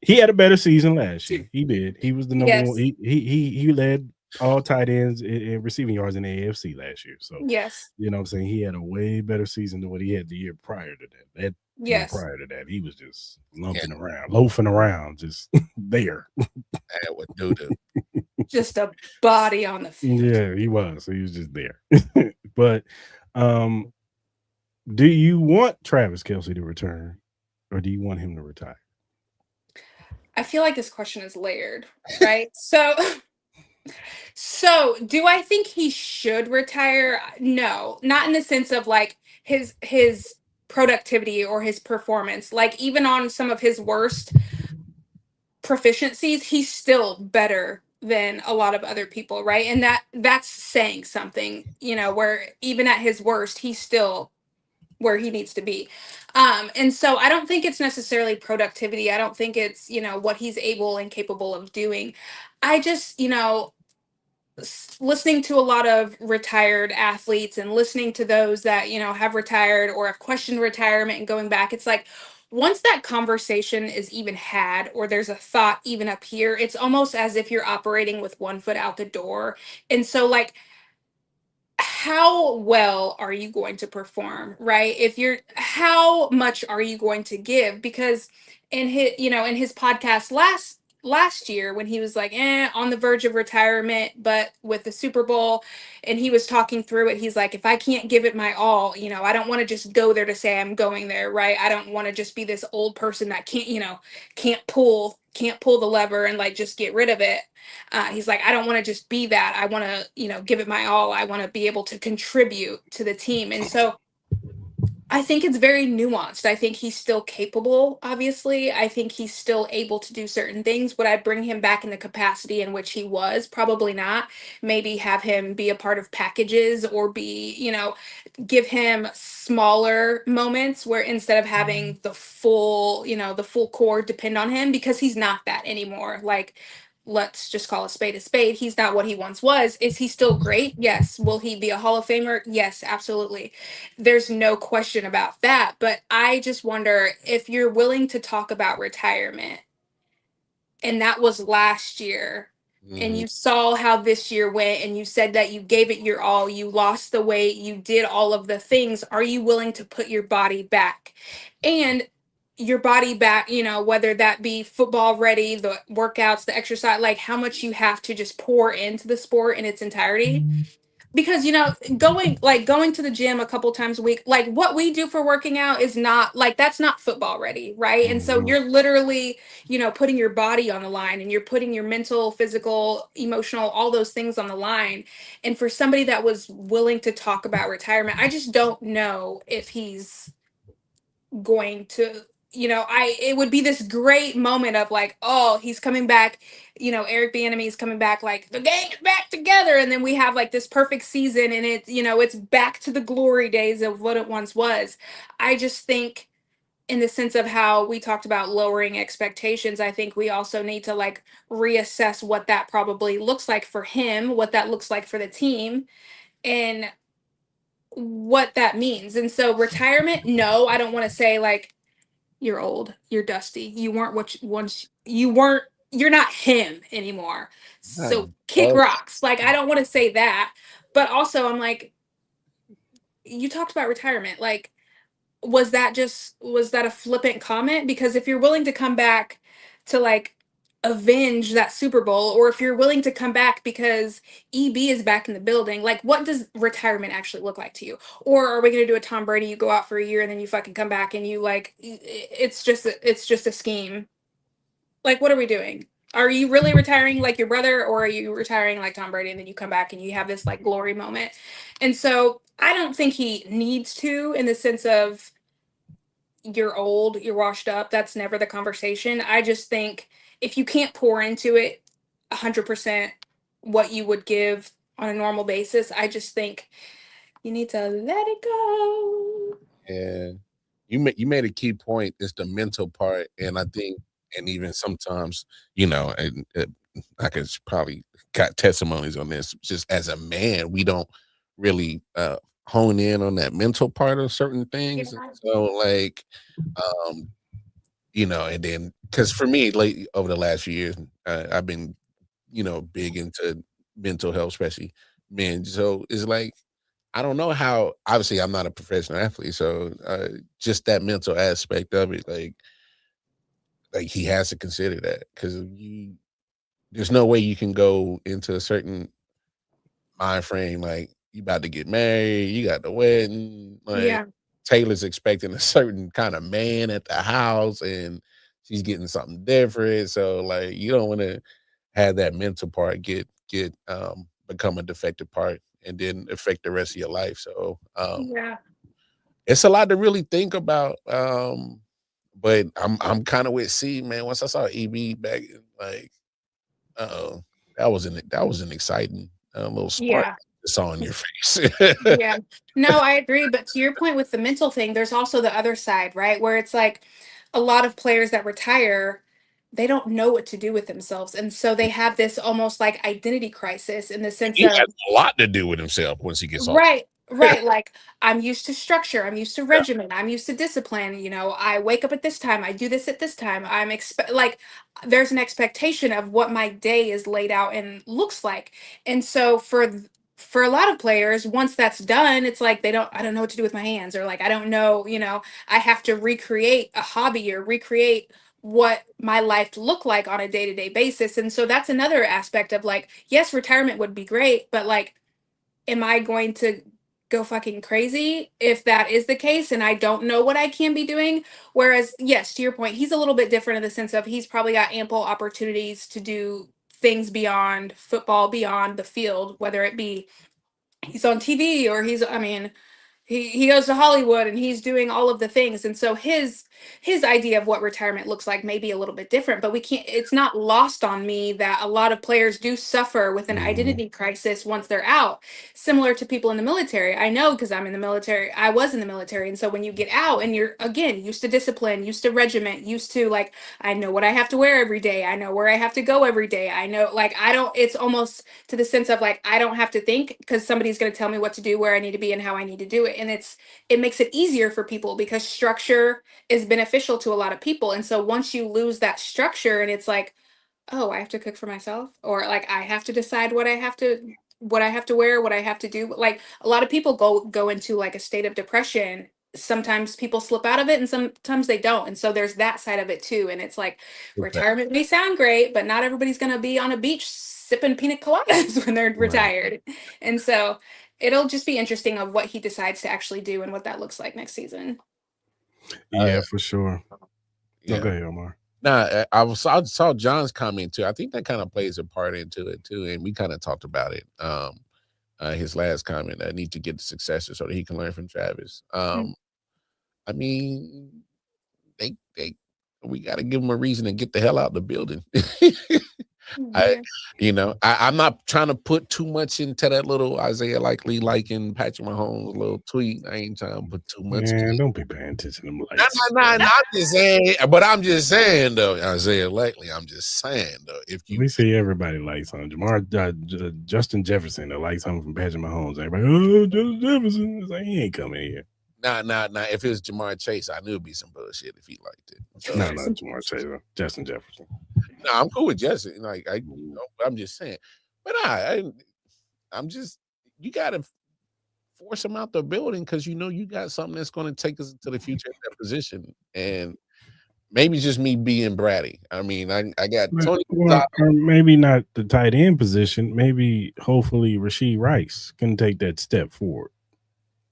he had a better season last year. He did. He was the number one. He led all tight ends in receiving yards in the AFC last year. So, you know what I'm saying? He had a way better season than what he had the year prior to that. Prior to that, he was just loafing around, just there. Just a body on the field. Yeah, he was. He was just there. But do you want Travis Kelce to return, or do you want him to retire? I feel like this question is layered, right? So do I think he should retire? No, not in the sense of like his productivity or his performance. Like even on some of his worst proficiencies, he's still better than a lot of other people, right? And that's saying something, where even at his worst, he's still where he needs to be. And so I don't think it's necessarily productivity. I don't think it's, what he's able and capable of doing. I just, listening to a lot of retired athletes and listening to those that have retired or have questioned retirement and going back, it's like once that conversation is even had or there's a thought even up here, it's almost as if you're operating with one foot out the door. And so like, how well are you going to perform, right? How much are you going to give? Because in his podcast last year, when he was like on the verge of retirement but with the Super Bowl, and he was talking through it, he's like, if I can't give it my all, I don't want to just go there to say I'm going there, right? I don't want to just be this old person that can't pull the lever and like just get rid of it. He's like, I don't want to just be that. I want to, give it my all. I want to be able to contribute to the team. And so I think it's very nuanced. I think he's still capable, obviously. I think he's still able to do certain things. Would I bring him back in the capacity in which he was? Probably not. Maybe have him be a part of packages or give him smaller moments where instead of having the full core depend on him, because he's not that anymore. Like, let's just call a spade a spade. He's not what he once was. Is he still great? Yes. Will he be a Hall of Famer? Yes, absolutely. There's no question about that. But I just wonder if you're willing to talk about retirement, and that was last year, and you saw how this year went, and you said that you gave it your all, you lost the weight, you did all of the things. Are you willing to put your body back? And your body back, whether that be football ready, the workouts, the exercise, like how much you have to just pour into the sport in its entirety. Because going to the gym a couple times a week, like what we do for working out is not like, that's not football ready, right? And so you're literally putting your body on the line, and you're putting your mental, physical, emotional, all those things on the line. And for somebody that was willing to talk about retirement, I just don't know if he's going to, it would be this great moment of like, oh, he's coming back, Eric Bieniemy is coming back, like the gang is back together, and then we have like this perfect season, and it's back to the glory days of what it once was. I just think, in the sense of how we talked about lowering expectations, I think we also need to like reassess what that probably looks like for him, what that looks like for the team, and what that means. And so retirement, no, I don't want to say like you're old, you're dusty, you weren't what you once you weren't, you're not him anymore. So kick rocks. Like, I don't want to say that, but also I'm like, you talked about retirement. Like, was that a flippant comment? Because if you're willing to come back to like avenge that Super Bowl, or if you're willing to come back because EB is back in the building, like what does retirement actually look like to you? Or are we going to do a Tom Brady, you go out for a year and then you fucking come back and you like, it's just a scheme. Like, what are we doing? Are you really retiring like your brother, or are you retiring like Tom Brady and then you come back and you have this like glory moment? And so I don't think he needs to, in the sense of you're old, you're washed up. That's never the conversation. I just think if you can't pour into it 100% what you would give on a normal basis, I just think you need to let it go. Yeah, you made a key point. It's the mental part, and I think, and even sometimes, and I could probably got testimonies on this. Just as a man, we don't really hone in on that mental part of certain things. Yeah. So, like, and then because for me, like over the last few years, I've been, big into mental health, especially men. So it's like, I don't know how. Obviously, I'm not a professional athlete, so just that mental aspect of it, like he has to consider that, because there's no way you can go into a certain mind frame like you about to get married, you got the wedding, like Yeah. Taylor's expecting a certain kind of man at the house, and she's getting something different. So like you don't want to have that mental part become a defective part and then affect the rest of your life. So Yeah. it's a lot to really think about. But I'm kind of with C, man. Once I saw EB back, like, oh, that was an exciting little spark Yeah. I saw in your face. Yeah. No, I agree. But to your point with the mental thing, there's also the other side, right? Where it's like a lot of players that retire, they don't know what to do with themselves. And so they have this almost like identity crisis in the sense He has of, a lot to do with himself once he gets off. right, right. Like I'm used to structure, I'm used to regimen, I'm used to discipline. I wake up at this time, I do this at this time. Like there's an expectation of what my day is laid out and looks like. And so for a lot of players, once that's done, it's like I don't know what to do with my hands, or like I don't know, I have to recreate a hobby or recreate what my life look like on a day-to-day basis. And so that's another aspect of like, yes, retirement would be great, but like am I going to go fucking crazy if that is the case and I don't know what I can be doing? Whereas, yes, to your point, he's a little bit different in the sense of he's probably got ample opportunities to do things beyond football, beyond the field, whether it be he's on TV or I mean, he goes to Hollywood and he's doing all of the things. And so his idea of what retirement looks like may be a little bit different, but it's not lost on me that a lot of players do suffer with an Mhm. identity crisis once they're out, similar to people in the military. I know because I'm in the military. I was in the military. And so when you get out and you're again used to discipline, used to regiment, used to like I know what I have to wear every day. I know where I have to go every day. I know like I don't it's almost to the sense of like I don't have to think because somebody's going to tell me what to do, where I need to be and how I need to do it. And it makes it easier for people because structure is beneficial to a lot of people. And so once you lose that structure and it's like, oh, I have to cook for myself, or like I have to decide what I have to wear, what I have to do. Like a lot of people go into like a state of depression. Sometimes people slip out of it and sometimes they don't. And so there's that side of it too. And it's like retirement may sound great, but not everybody's going to be on a beach sipping pina coladas when they're Right. retired. And so it'll just be interesting of what he decides to actually do and what that looks like next season. Yeah, for sure. Yeah. Go ahead, Omar. Nah, I saw John's comment too. I think that kind of plays a part into it too, and we kind of talked about it. His last comment, I need to get the successor so that he can learn from Travis. I mean, they we got to give him a reason to get the hell out of the building. I, I'm not trying to put too much into that little Isaiah Likely liking Patrick Mahomes little tweet. I ain't trying to put too much. Man, don't be paying attention to them No, lights. I'm just saying, but I'm just saying though, Isaiah Likely. I'm just saying though, if you We see everybody like something. Justin Jefferson that likes something from Patrick Mahomes. Everybody, oh, Justin Jefferson. It's like, he ain't coming here. Nah. If it was Jamar Chase, I knew it'd be some bullshit if he liked it. So, No, Jamar Chase. Justin Jefferson. No, I'm cool with Justin. Like I'm just saying, but I'm just you gotta force him out the building because you got something that's going to take us into the future in that position. And maybe it's just me being bratty. I mean, I got Tony. Or maybe not the tight end position. Maybe, hopefully, Rashee Rice can take that step forward.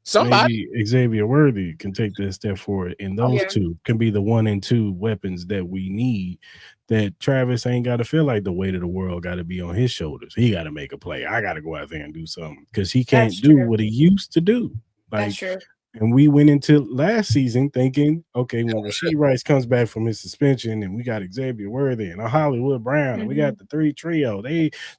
Somebody, maybe Xavier Worthy can take that step forward, and those two can be the 1 and 2 weapons that we need. That Travis ain't got to feel like the weight of the world got to be on his shoulders. He got to make a play. I got to go out there and do something because he can't do what he used to do. Like, that's true. And we went into last season thinking, okay, when Rashee Rice comes back from his suspension and we got Xavier Worthy and a Hollywood Brown and we got the 3 trio,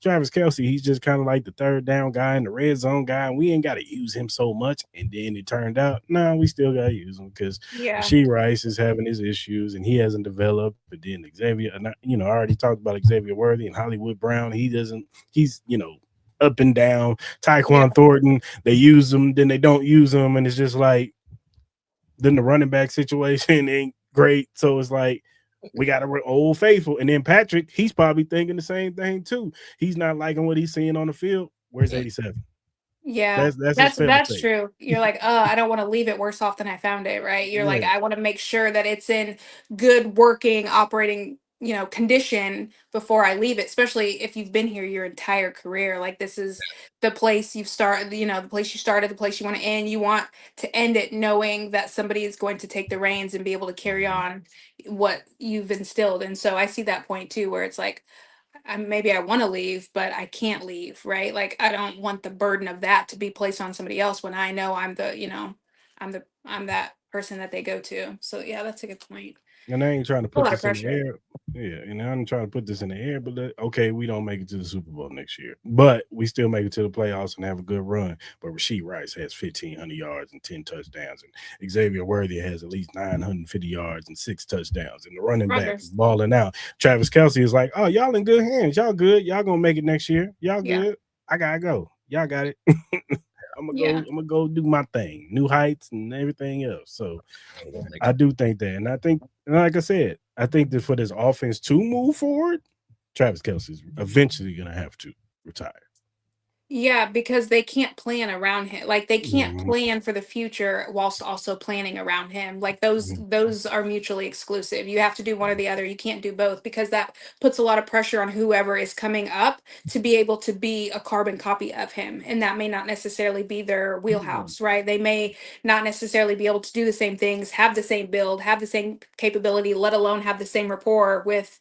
Travis Kelce, he's just kind of like the third down guy and the red zone guy, and we ain't got to use him so much. And then it turned out, no, we still got to use him because Rashee Rice is having his issues and he hasn't developed. But then Xavier, I already talked about Xavier Worthy and Hollywood Brown. He's up and down. Tyquan Thornton, they use him, then they don't use him, and it's just like then the running back situation ain't great. So it's like we got to old faithful. And then Patrick, he's probably thinking the same thing too. He's not liking what he's seeing on the field. Where's 87? Yeah, that's true. You're like, I don't want to leave it worse off than I found it, right? You're like, I want to make sure that it's in good working, operating, condition before I leave it, especially if you've been here your entire career. Like this is the place you've started, the place you started, the place you want to end. You want to end it knowing that somebody is going to take the reins and be able to carry on what you've instilled. And so I see that point too, where it's like, maybe I want to leave, but I can't leave, right? Like I don't want the burden of that to be placed on somebody else when I know I'm that person that they go to. So yeah, that's a good point. And I ain't trying to A put lot of this in the pressure. air. Yeah, and I'm trying to put this in the air, but okay, we don't make it to the Super Bowl next year, but we still make it to the playoffs and have a good run. But Rasheed Rice has 1,500 yards and 10 touchdowns, and Xavier Worthy has at least 950 yards and 6 touchdowns, and the running back is Progress. balling out. Travis Kelce is like, oh, y'all in good hands. Y'all good. Y'all gonna make it next year. Y'all Yeah. good. I gotta go. Y'all got it. I'm Yeah. gonna go do my thing, new heights and everything else. So Don't make I it. do think that, and I think, like I said, I think that for this offense to move forward, Travis Kelce is eventually gonna have to retire. Yeah, because they can't plan around him. Like they can't Mhm, plan for the future whilst also planning around him. Like those are mutually exclusive. You have to do one or the other. You can't do both because that puts a lot of pressure on whoever is coming up to be able to be a carbon copy of him. And that may not necessarily be their wheelhouse, right? They may not necessarily be able to do the same things, have the same build, have the same capability, let alone have the same rapport with,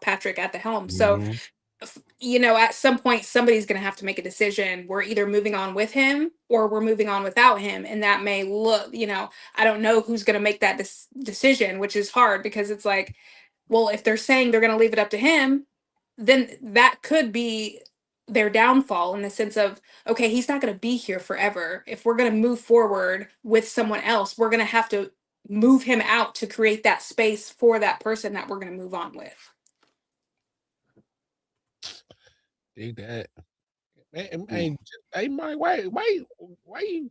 Patrick at the helm. So mhm, at some point somebody's going to have to make a decision. We're either moving on with him or we're moving on without him, and that may look, I don't know who's going to make that decision, which is hard because it's like, well, if they're saying they're going to leave it up to him, then that could be their downfall in the sense of, okay, he's not going to be here forever. If we're going to move forward with someone else, we're going to have to move him out to create that space for that person that we're going to move on with. Dig that. Man, hey, Mike, why you?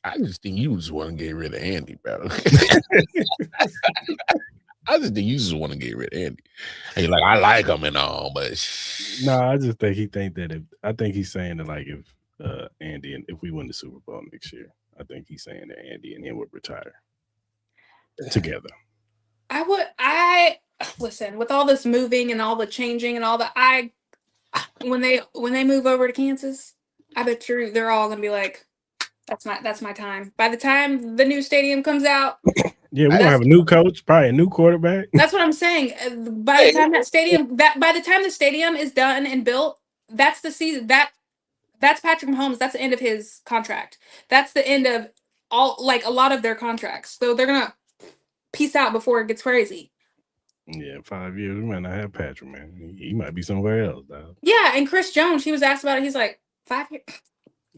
I just think you just want to get rid of Andy, bro. I just think you just want to get rid of Andy. And you're like, I like him and all, but No, I just think I think he's saying that like if Andy and if we win the Super Bowl next year, I think he's saying that Andy and him would retire together. I listen, with all this moving and all the changing and all that, when they move over to Kansas, I bet they're all gonna be like, that's my time. By the time the new stadium comes out, Yeah, we're gonna I, have a new coach, probably a new quarterback. that's what I'm saying. By the time by the time the stadium is done and built, that's the season. That's Patrick Mahomes. That's the end of his contract. That's the end of a lot of their contracts. So they're gonna peace out before it gets crazy. Yeah, 5 years, we might not have Patrick, man. He might be somewhere else, dog. Yeah, and Chris Jones, he was asked about it. He's like, 5 years.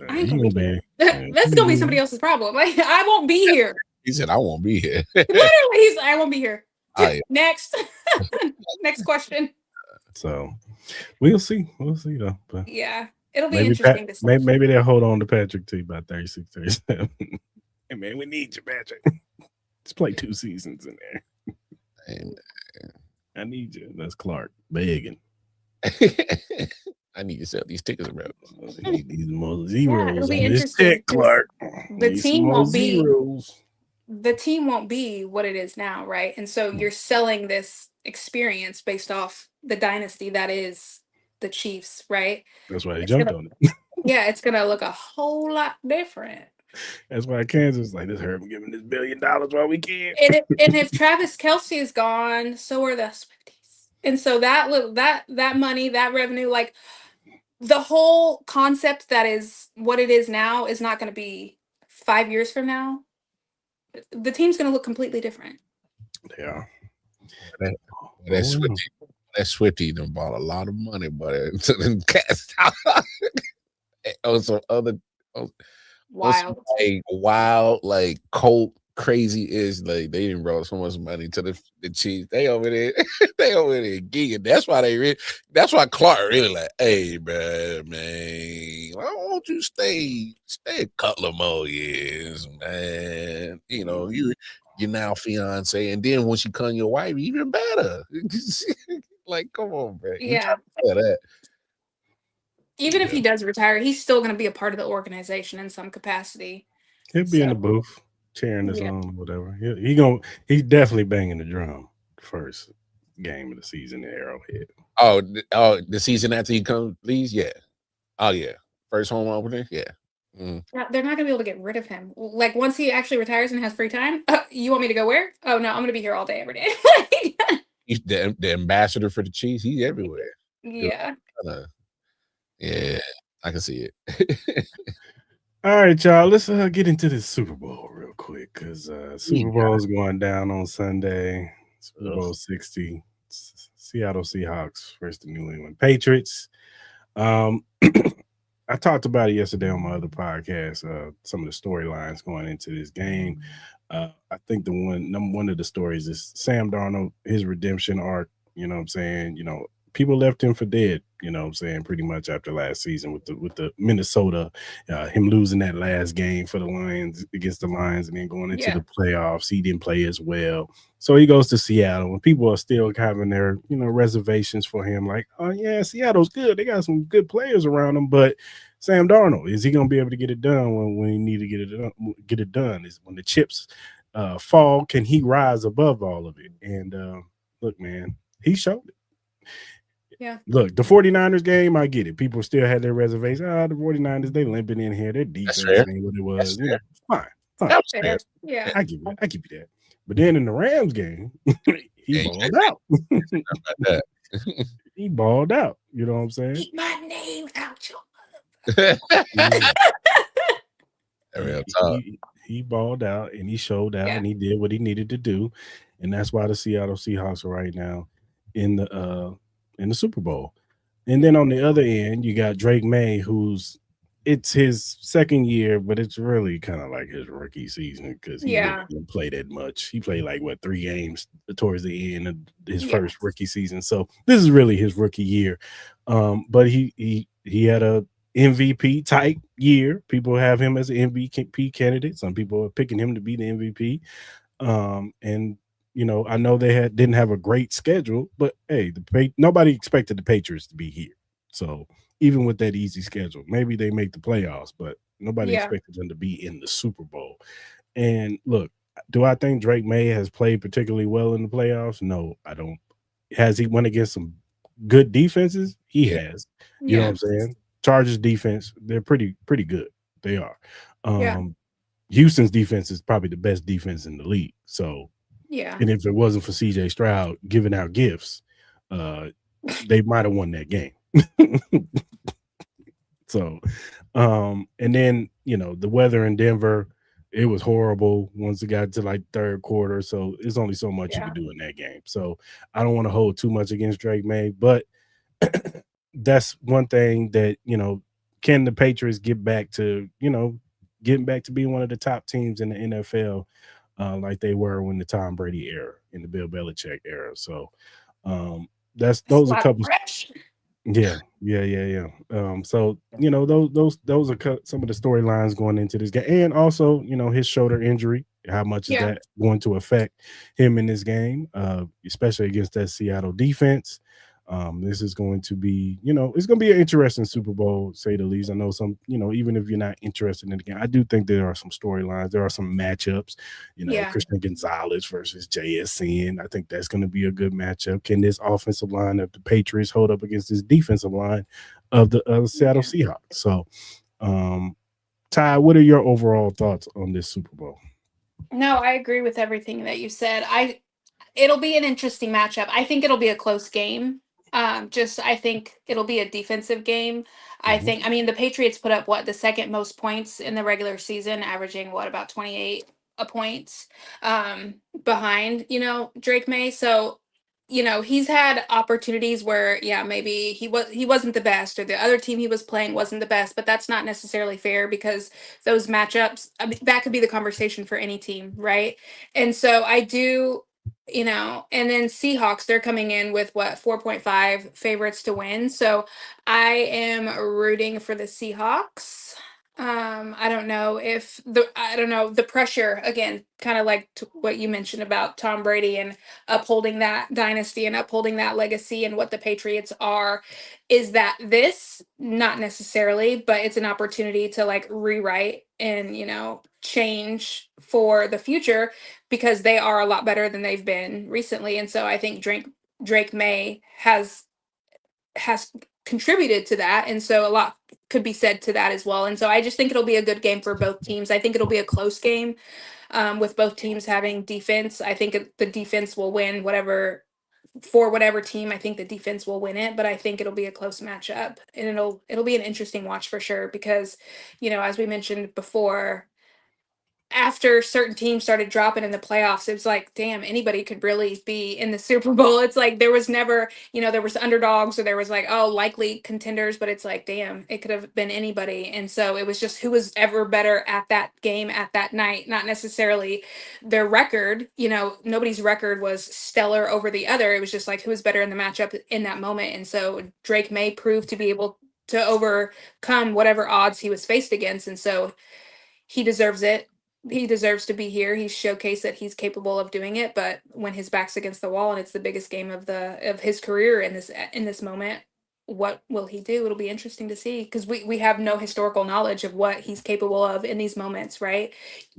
I ain't He gonna gonna be here. be, yeah, That's gonna be somebody else's problem. Like, I won't be here. he said I won't be here. Literally, he's like, I won't be here. Yeah. Next. Next question. So we'll see though. But Yeah. It'll be maybe interesting to see. maybe they'll hold on to Patrick till about 36, 37. Hey man, we need you, Patrick. Let's play 2 seasons in there. And I need you. That's Clark begging. I need to sell these tickets, bro. I need these more zeros it'll be on this interesting check, Clark. the Need team some more won't be- zeros. The team won't be what it is now, right? And so you're selling this experience based off the dynasty that is the Chiefs, right? That's why they It's jumped gonna- on it. Yeah, it's gonna look a whole lot different. That's why Kansas is like, this hurt. We're giving this $1 billion while we can. And if Travis Kelce is gone, so are the Swifties. And so that money, that revenue, like the whole concept that is what it is now is not going to be 5 years from now. The team's going to look completely different. Yeah. That Swifty done bought a lot of money, but to them cats. Also, wild, like Colt crazy is like they didn't brought so much money to the Chiefs. They over there gigging. That's why Clark really like, hey, bro, man, why won't you stay a couple of more years, man? You're now fiance, and then when she come your wife, even better. Like, come on, bro. Yeah. That. Even if he does retire, he's still going to be a part of the organization in some capacity. He'll be in the booth cheering his own, whatever. He's definitely banging the drum first game of the season at Arrowhead. Oh, the season after he leaves, yeah. Oh yeah, first home opener, yeah. They're not going to be able to get rid of him. Like once he actually retires and has free time, you want me to go where? Oh no, I'm going to be here all day, every day. He's the ambassador for the Chiefs. He's everywhere. Yeah. Yeah, I can see it. All right, y'all. Let's get into this Super Bowl real quick because Super Bowl is going down on Sunday. Super Bowl 60, Seattle Seahawks versus the New England Patriots. I talked about it yesterday on my other podcast. Some of the storylines going into this game. I think one of the stories is Sam Darnold, his redemption arc. You know what I'm saying? People left him for dead. You know what I'm saying? Pretty much after last season with the Minnesota, him losing that last game for the Lions against the Lions, and then going into the playoffs, he didn't play as well. So he goes to Seattle, and people are still having their reservations for him. Like, oh yeah, Seattle's good. They got some good players around them, but Sam Darnold, is he going to be able to get it done when he need to get it done? Is when the chips fall, can he rise above all of it? And look, man, he showed it. Yeah. Look, the 49ers game, I get it. People still had their reservations. The 49ers, they limping in here. Their defense ain't what it was. Fine. Fair. Yeah. I give you that. But then in the Rams game, he balled out. He balled out. You know what I'm saying? Keep my name out your he balled out and he showed out and he did what he needed to do. And that's why the Seattle Seahawks are right now in the Super Bowl. And then on the other end, you got Drake May, it's his second year, but it's really kind of like his rookie season because he didn't play that much. He played 3 games towards the end of his first rookie season. So this is really his rookie year. But he had a MVP type year. People have him as an MVP candidate. Some people are picking him to be the MVP. And I know they didn't have a great schedule, but hey, nobody expected the Patriots to be here. So even with that easy schedule, maybe they make the playoffs, but nobody expected them to be in the Super Bowl. And look, do I think Drake May has played particularly well in the playoffs? No, I don't. Has he went against some good defenses? He has. You know what I'm saying? Chargers defense, they're pretty good. They are. Houston's defense is probably the best defense in the league. So and if it wasn't for CJ Stroud giving out gifts, they might have won that game. So and then the weather in Denver, it was horrible once it got to third quarter. So there's only so much you can do in that game. So I don't want to hold too much against Drake May, but that's one thing that can the Patriots get back to getting back to being one of the top teams in the NFL like they were when the Tom Brady era, in the Bill Belichick era. So those are a couple. Yeah. So those are some of the storylines going into this game, and also his shoulder injury. How much is that going to affect him in this game, especially against that Seattle defense? This is going to be, it's going to be an interesting Super Bowl, say the least. I know some, even if you're not interested in the game, I do think there are some storylines. There are some matchups, Christian Gonzalez versus JSN. I think that's going to be a good matchup. Can this offensive line of the Patriots hold up against this defensive line of the Seattle Seahawks? So, Ty, what are your overall thoughts on this Super Bowl? No, I agree with everything that you said. It'll be an interesting matchup. I think it'll be a close game. I think it'll be a defensive game. I mean, the Patriots put up the second most points in the regular season, averaging about 28 points behind, Drake May. So, he's had opportunities where, maybe he wasn't the best, or the other team he was playing wasn't the best, but that's not necessarily fair because those matchups, I mean, that could be the conversation for any team, right? And so I do. And then Seahawks, they're coming in with 4.5 favorites to win. So I am rooting for the Seahawks. I don't know the pressure, again, kind of like what you mentioned about Tom Brady and upholding that dynasty and upholding that legacy, and what the Patriots are, is that this, not necessarily, but it's an opportunity to rewrite and change for the future, because they are a lot better than they've been recently. And so I think Drake May has contributed to that, and so a lot could be said to that as well. And so I just think it'll be a good game for both teams. I think it'll be a close game, with both teams having defense. I think the defense will win whatever team. I think the defense will win it, but I think it'll be a close matchup, and it'll be an interesting watch for sure, because as we mentioned before, after certain teams started dropping in the playoffs, it was like, damn, anybody could really be in the Super Bowl. It's like there was never, there was underdogs or there was like, oh, likely contenders, but it's like, damn, it could have been anybody. And so it was just who was ever better at that game at that night, not necessarily their record. Nobody's record was stellar over the other. It was just like who was better in the matchup in that moment. And so Drake May proved to be able to overcome whatever odds he was faced against. And so he deserves it. He deserves to be here. He's showcased that he's capable of doing it, but when his back's against the wall and it's the biggest game of his career in this moment, what will he do? It'll be interesting to see because we have no historical knowledge of what he's capable of in these moments, right?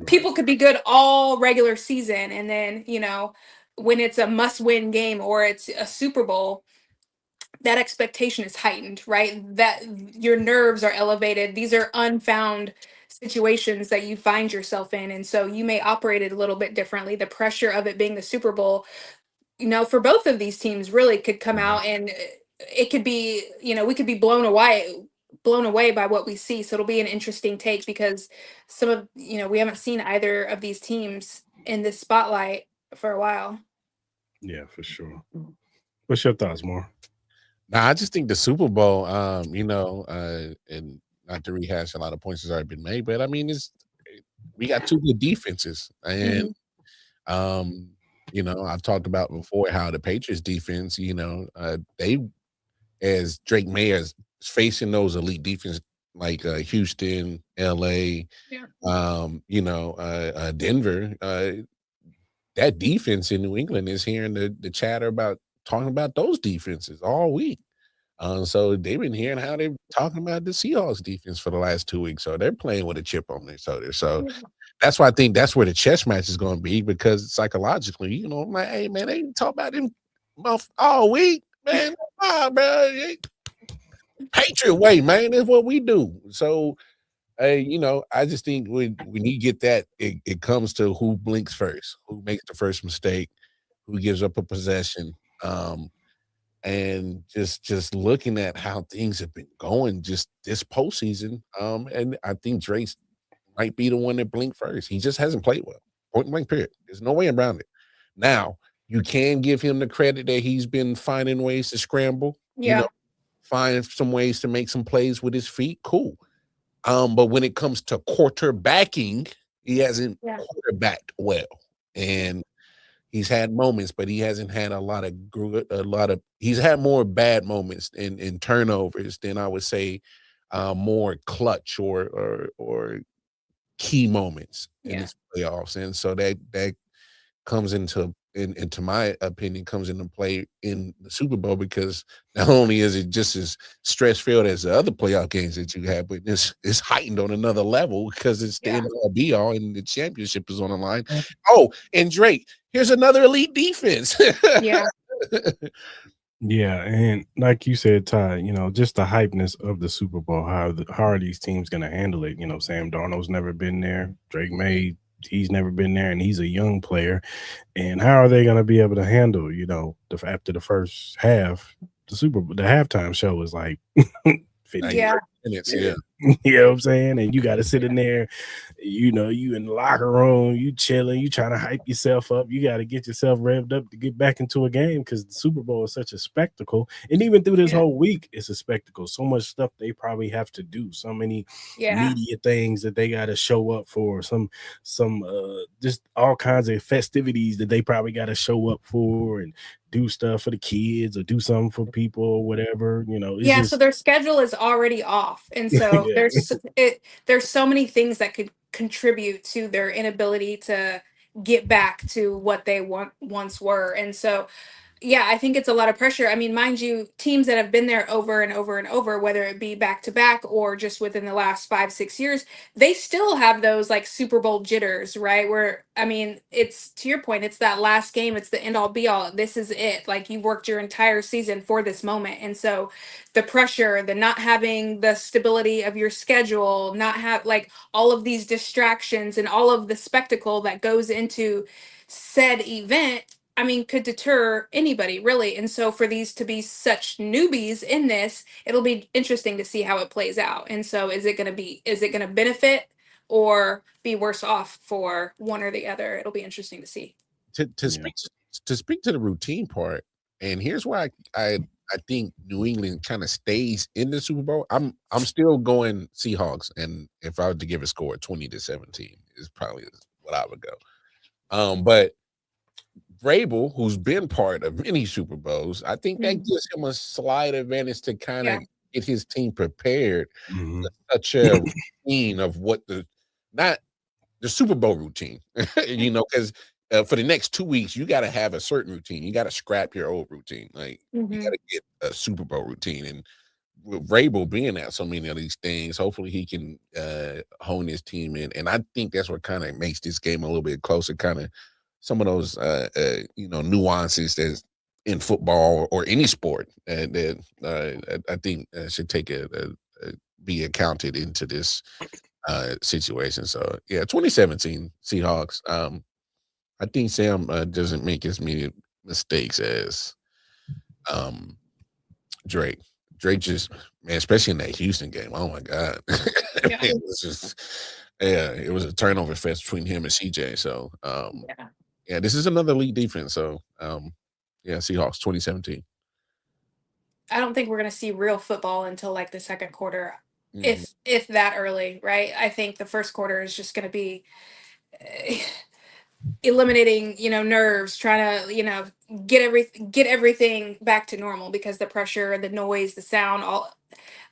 People could be good all regular season, and then when it's a must-win game or it's a Super Bowl, that expectation is heightened, right? That your nerves are elevated. These are unfound situations that you find yourself in. And so you may operate it a little bit differently. The pressure of it being the Super Bowl, for both of these teams really could come out and it could be, we could be blown away by what we see. So it'll be an interesting take because some of, we haven't seen either of these teams in this spotlight for a while. Yeah, for sure. What's your thoughts, More? Nah, I just think the Super Bowl, and not to rehash a lot of points that's already been made, but I mean, we got two good defenses, and I've talked about before how the Patriots defense, they as Drake May is facing those elite defense like Houston, LA, Denver. That defense in New England is hearing the chatter about talking about those defenses all week. So they've been hearing how they're talking about the Seahawks defense for the last 2 weeks. So they're playing with a chip on their shoulder. So that's why I think that's where the chess match is going to be because psychologically, I'm like, hey, man, they talk about them all week, man. Bro. Patriot way, man. That's what we do. So, I just think when you get that, it comes to who blinks first, who makes the first mistake, who gives up a possession. And just looking at how things have been going just this postseason, and I think Drake might be the one that blinked first. He just hasn't played well. Point blank, period. There's no way around it. Now, you can give him the credit that he's been finding ways to scramble. Find some ways to make some plays with his feet. Cool. But when it comes to quarterbacking, he hasn't quarterbacked well. And he's had moments, but he hasn't had he's had more bad moments in turnovers than I would say more clutch or key moments in his playoffs. And so that comes into my opinion, comes into play in the Super Bowl because not only is it just as stress-filled as the other playoff games that you have, but it's heightened on another level because it's the end all be all and the championship is on the line. Oh, and Drake, here's another elite defense. Yeah, and like you said, Ty, just the hypeness of the Super Bowl, how are these teams going to handle it? Sam Darnold's never been there. Drake May, he's never been there, and he's a young player. And how are they going to be able to handle, after the first half, the halftime show was like 50 minutes. Yeah. You know what I'm saying? And you got to sit in there, you in the locker room, you chilling, you trying to hype yourself up. You got to get yourself revved up to get back into a game because the Super Bowl is such a spectacle. And even through this whole week, it's a spectacle. So much stuff they probably have to do. So many media things that they got to show up for. Some just all kinds of festivities that they probably got to show up for and do stuff for the kids or do something for people or whatever. So their schedule is already off. And so there's so many things that could contribute to their inability to get back to what they once were. And so I think it's a lot of pressure. I mean, mind you, teams that have been there over and over and over, whether it be back to back or just within the last 5-6 years, they still have those like Super Bowl jitters, right? Where, I mean, it's to your point, it's that last game, it's the end all be all. This is it. Like you've worked your entire season for this moment. And so the pressure, the not having the stability of your schedule, not have like all of these distractions and all of the spectacle that goes into said event, I mean, could deter anybody really. And so for these to be such newbies in this, it'll be interesting to see how it plays out. And so is it going to benefit or be worse off for one or the other. It'll be interesting to see. To speak to the routine part, and here's why I think New England kind of stays in the Super Bowl. I'm still going Seahawks, and if I were to give a score, 20-17 is probably what I would go. But Vrabel, who's been part of many Super Bowls, I think that gives him a slight advantage to kind of get his team prepared for such a routine of what not the Super Bowl routine, because for the next 2 weeks, you got to have a certain routine. You got to scrap your old routine. Like you got to get a Super Bowl routine. And with Vrabel being at so many of these things, hopefully he can hone his team in. And I think that's what kind of makes this game a little bit closer. Kind of some of those nuances that's in football or any sport that I think should take be accounted into this situation. So yeah, 2017 Seahawks. I think Sam doesn't make as many mistakes as Drake. Drake just, man, especially in that Houston game. Oh my God. It was just, it was a turnover fest between him and CJ. So this is another elite defense. So Seahawks 2017. I don't think we're going to see real football until like the second quarter, if that early, right? I think the first quarter is just going to be eliminating, nerves, trying to, get everything back to normal, because the pressure, the noise, the sound, all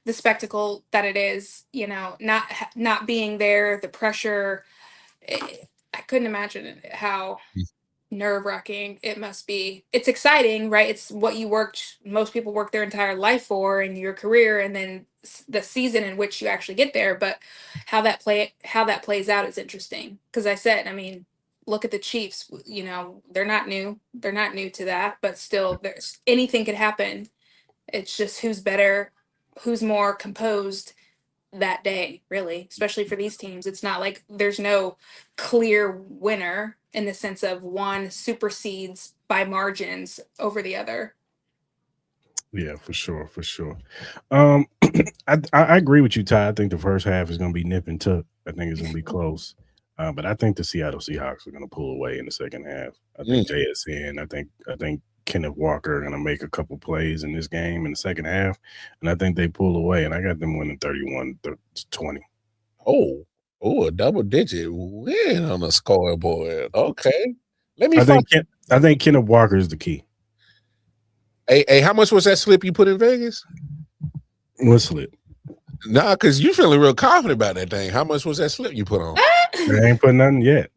the spectacle that it is, not being there, the pressure. I couldn't imagine how nerve-wracking it must be. It's exciting, right? It's what most people work their entire life for in your career, and then the season in which you actually get there. But how that plays out is interesting, because look at the Chiefs. They're not new to that, but still, there's anything could happen. It's just who's better, who's more composed that day, really, especially for these teams. It's not like there's no clear winner in the sense of one supersedes by margins over the other. Yeah, for sure. I agree with you, Ty. I think the first half is going to be nip and tuck. I think it's going to be close. But I think the Seattle Seahawks are going to pull away in the second half. I think JSN. I think Kenneth Walker are going to make a couple plays in this game in the second half, and I think they pull away. And I got them winning 31-20. Oh, a double-digit win on the scoreboard. Okay, I think Kenneth Walker is the key. Hey, how much was that slip you put in Vegas? What slip? Nah, because you feeling real confident about that thing. How much was that slip you put on? I ain't put nothing yet.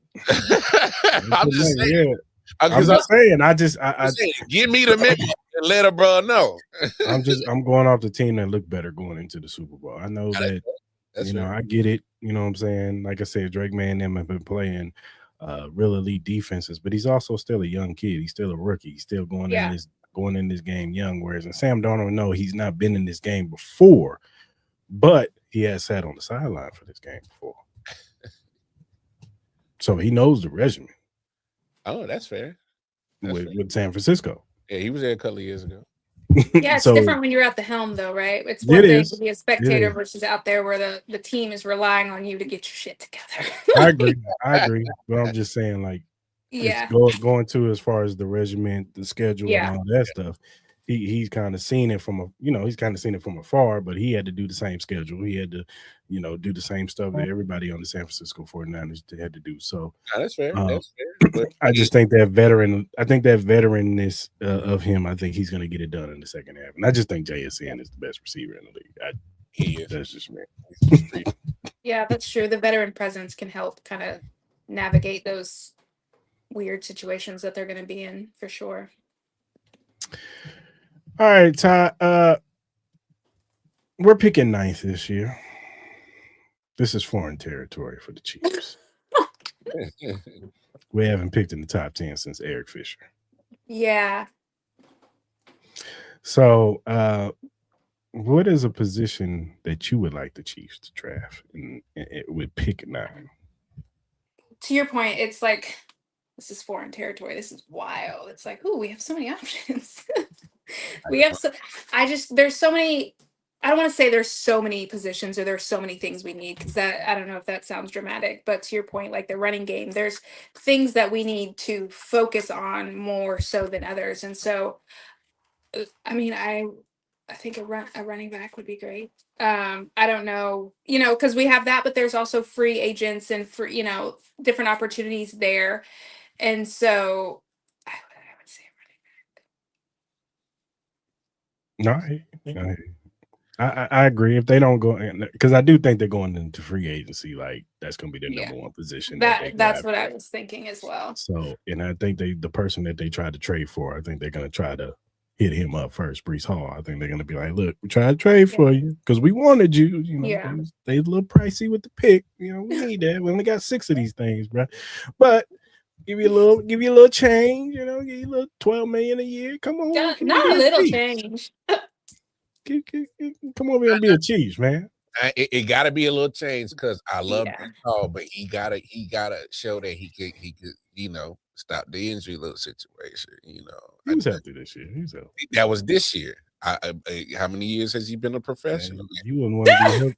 I'm just saying. I'm saying, give me the memo and let a bro know. I'm going off the team that looked better going into the Super Bowl. I know that. I get it. You know what I'm saying? Like I said, Drake May and them have been playing real elite defenses, but he's also still a young kid. He's still a rookie. He's still going in this game young. Whereas in Sam Darnold, no, he's not been in this game before, but he has sat on the sideline for this game before. So he knows the regimen. Oh, that's fair. With San Francisco. Yeah, he was there a couple of years ago. Yeah, it's different when you're at the helm, though, right? It's one thing to be a spectator versus out there where the team is relying on you to get your shit together. I agree. But I'm just saying, like, going to as far as the regiment, the schedule, and all that stuff. He's kind of seen it from afar, but he had to do the same schedule. He had to, do the same stuff that everybody on the San Francisco 49ers had to do. So that's fair. I just think that veteranness of him, I think he's going to get it done in the second half. And I just think JSN is the best receiver in the league. That's just me. Yeah, that's true. The veteran presence can help kind of navigate those weird situations that they're going to be in, for sure. All right, Ty. We're picking 9th this year. This is foreign territory for the Chiefs. We haven't picked in the top 10 since Eric Fisher. Yeah. So, what is a position that you would like the Chiefs to draft with pick 9? To your point, it's like, this is foreign territory. This is wild. It's like, we have so many options. There's so many. I don't want to say there's so many positions or there's so many things we need, because that, I don't know if that sounds dramatic, but to your point, like the running game, there's things that we need to focus on more so than others. And so, I mean, I think a running back would be great. I don't know, because we have that, but there's also free agents and for different opportunities there. And so I would say No, I agree. If they don't go, because I do think they're going into free agency, like that's going to be their number one position. That's what I was thinking as well. So, and I think the person that they tried to trade for, I think they're going to try to hit him up first, Brees Hall. I think they're going to be like, look, we tried to trade for you because we wanted you. They a little pricey with the pick. We need that. We only got 6 of these things, bro. But give you a little change. Give you a little $12 million a year. Come on, not a little change. Come over here and be a Chiefs, man. It got to be a little change because I love Paul, but he gotta show that he could stop the injury little situation. He was healthy this year. That was this year. How many years has he been a professional? Man, you wouldn't want to be him.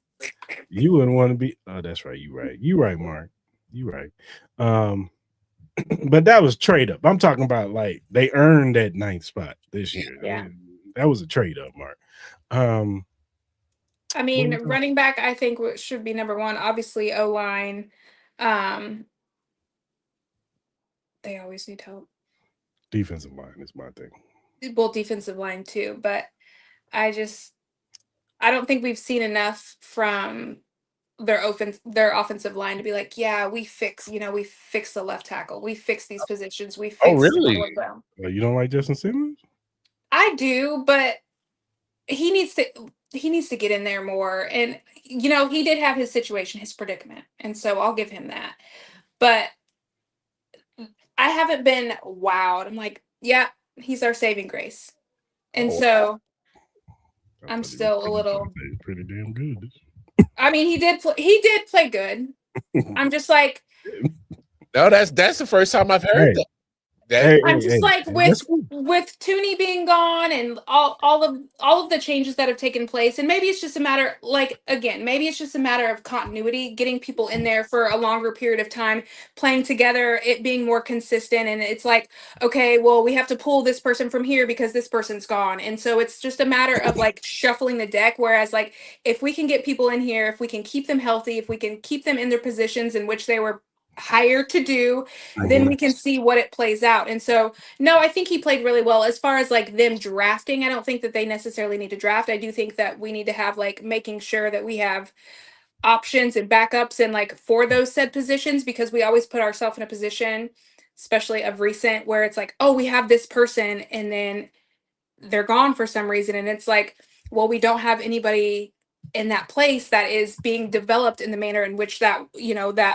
You wouldn't want to be. Oh, that's right. You right, Mark. You right. But that was trade up. I'm talking about like they earned that 9th spot this year. Yeah. That was a trade up, Mark. I mean, running back, I think should be number one. Obviously, O-line. They always need help. Defensive line is my thing. Well, defensive line too, but I don't think we've seen enough from their offensive line to be like, yeah, we fix the left tackle, we fix these positions, we fix. Oh, really? All of them. Well, you don't like Justin Simmons? I do, but he needs to get in there more. And he did have his situation, his predicament, and so I'll give him that. But I haven't been wowed. I'm like, yeah, he's our saving grace. And so I'm still a little pretty damn good. I mean, he did play good. I'm just like, no, that's the first time I've heard that. I'm just like with Tooney being gone and all of the changes that have taken place, and maybe it's just a matter of continuity, getting people in there for a longer period of time, playing together, it being more consistent, and it's like, okay, well, we have to pull this person from here because this person's gone, and so it's just a matter of like shuffling the deck. Whereas like if we can get people in here, if we can keep them healthy, if we can keep them in their positions in which they were hired to do, then we can see what it plays out. And so no, I think he played really well. As far as like them drafting, I don't think that they necessarily need to draft. I do think that we need to have like making sure that we have options and backups and like for those said positions, because we always put ourselves in a position, especially of recent, where it's like, oh, we have this person and then they're gone for some reason, and it's like, well, we don't have anybody in that place that is being developed in the manner in which that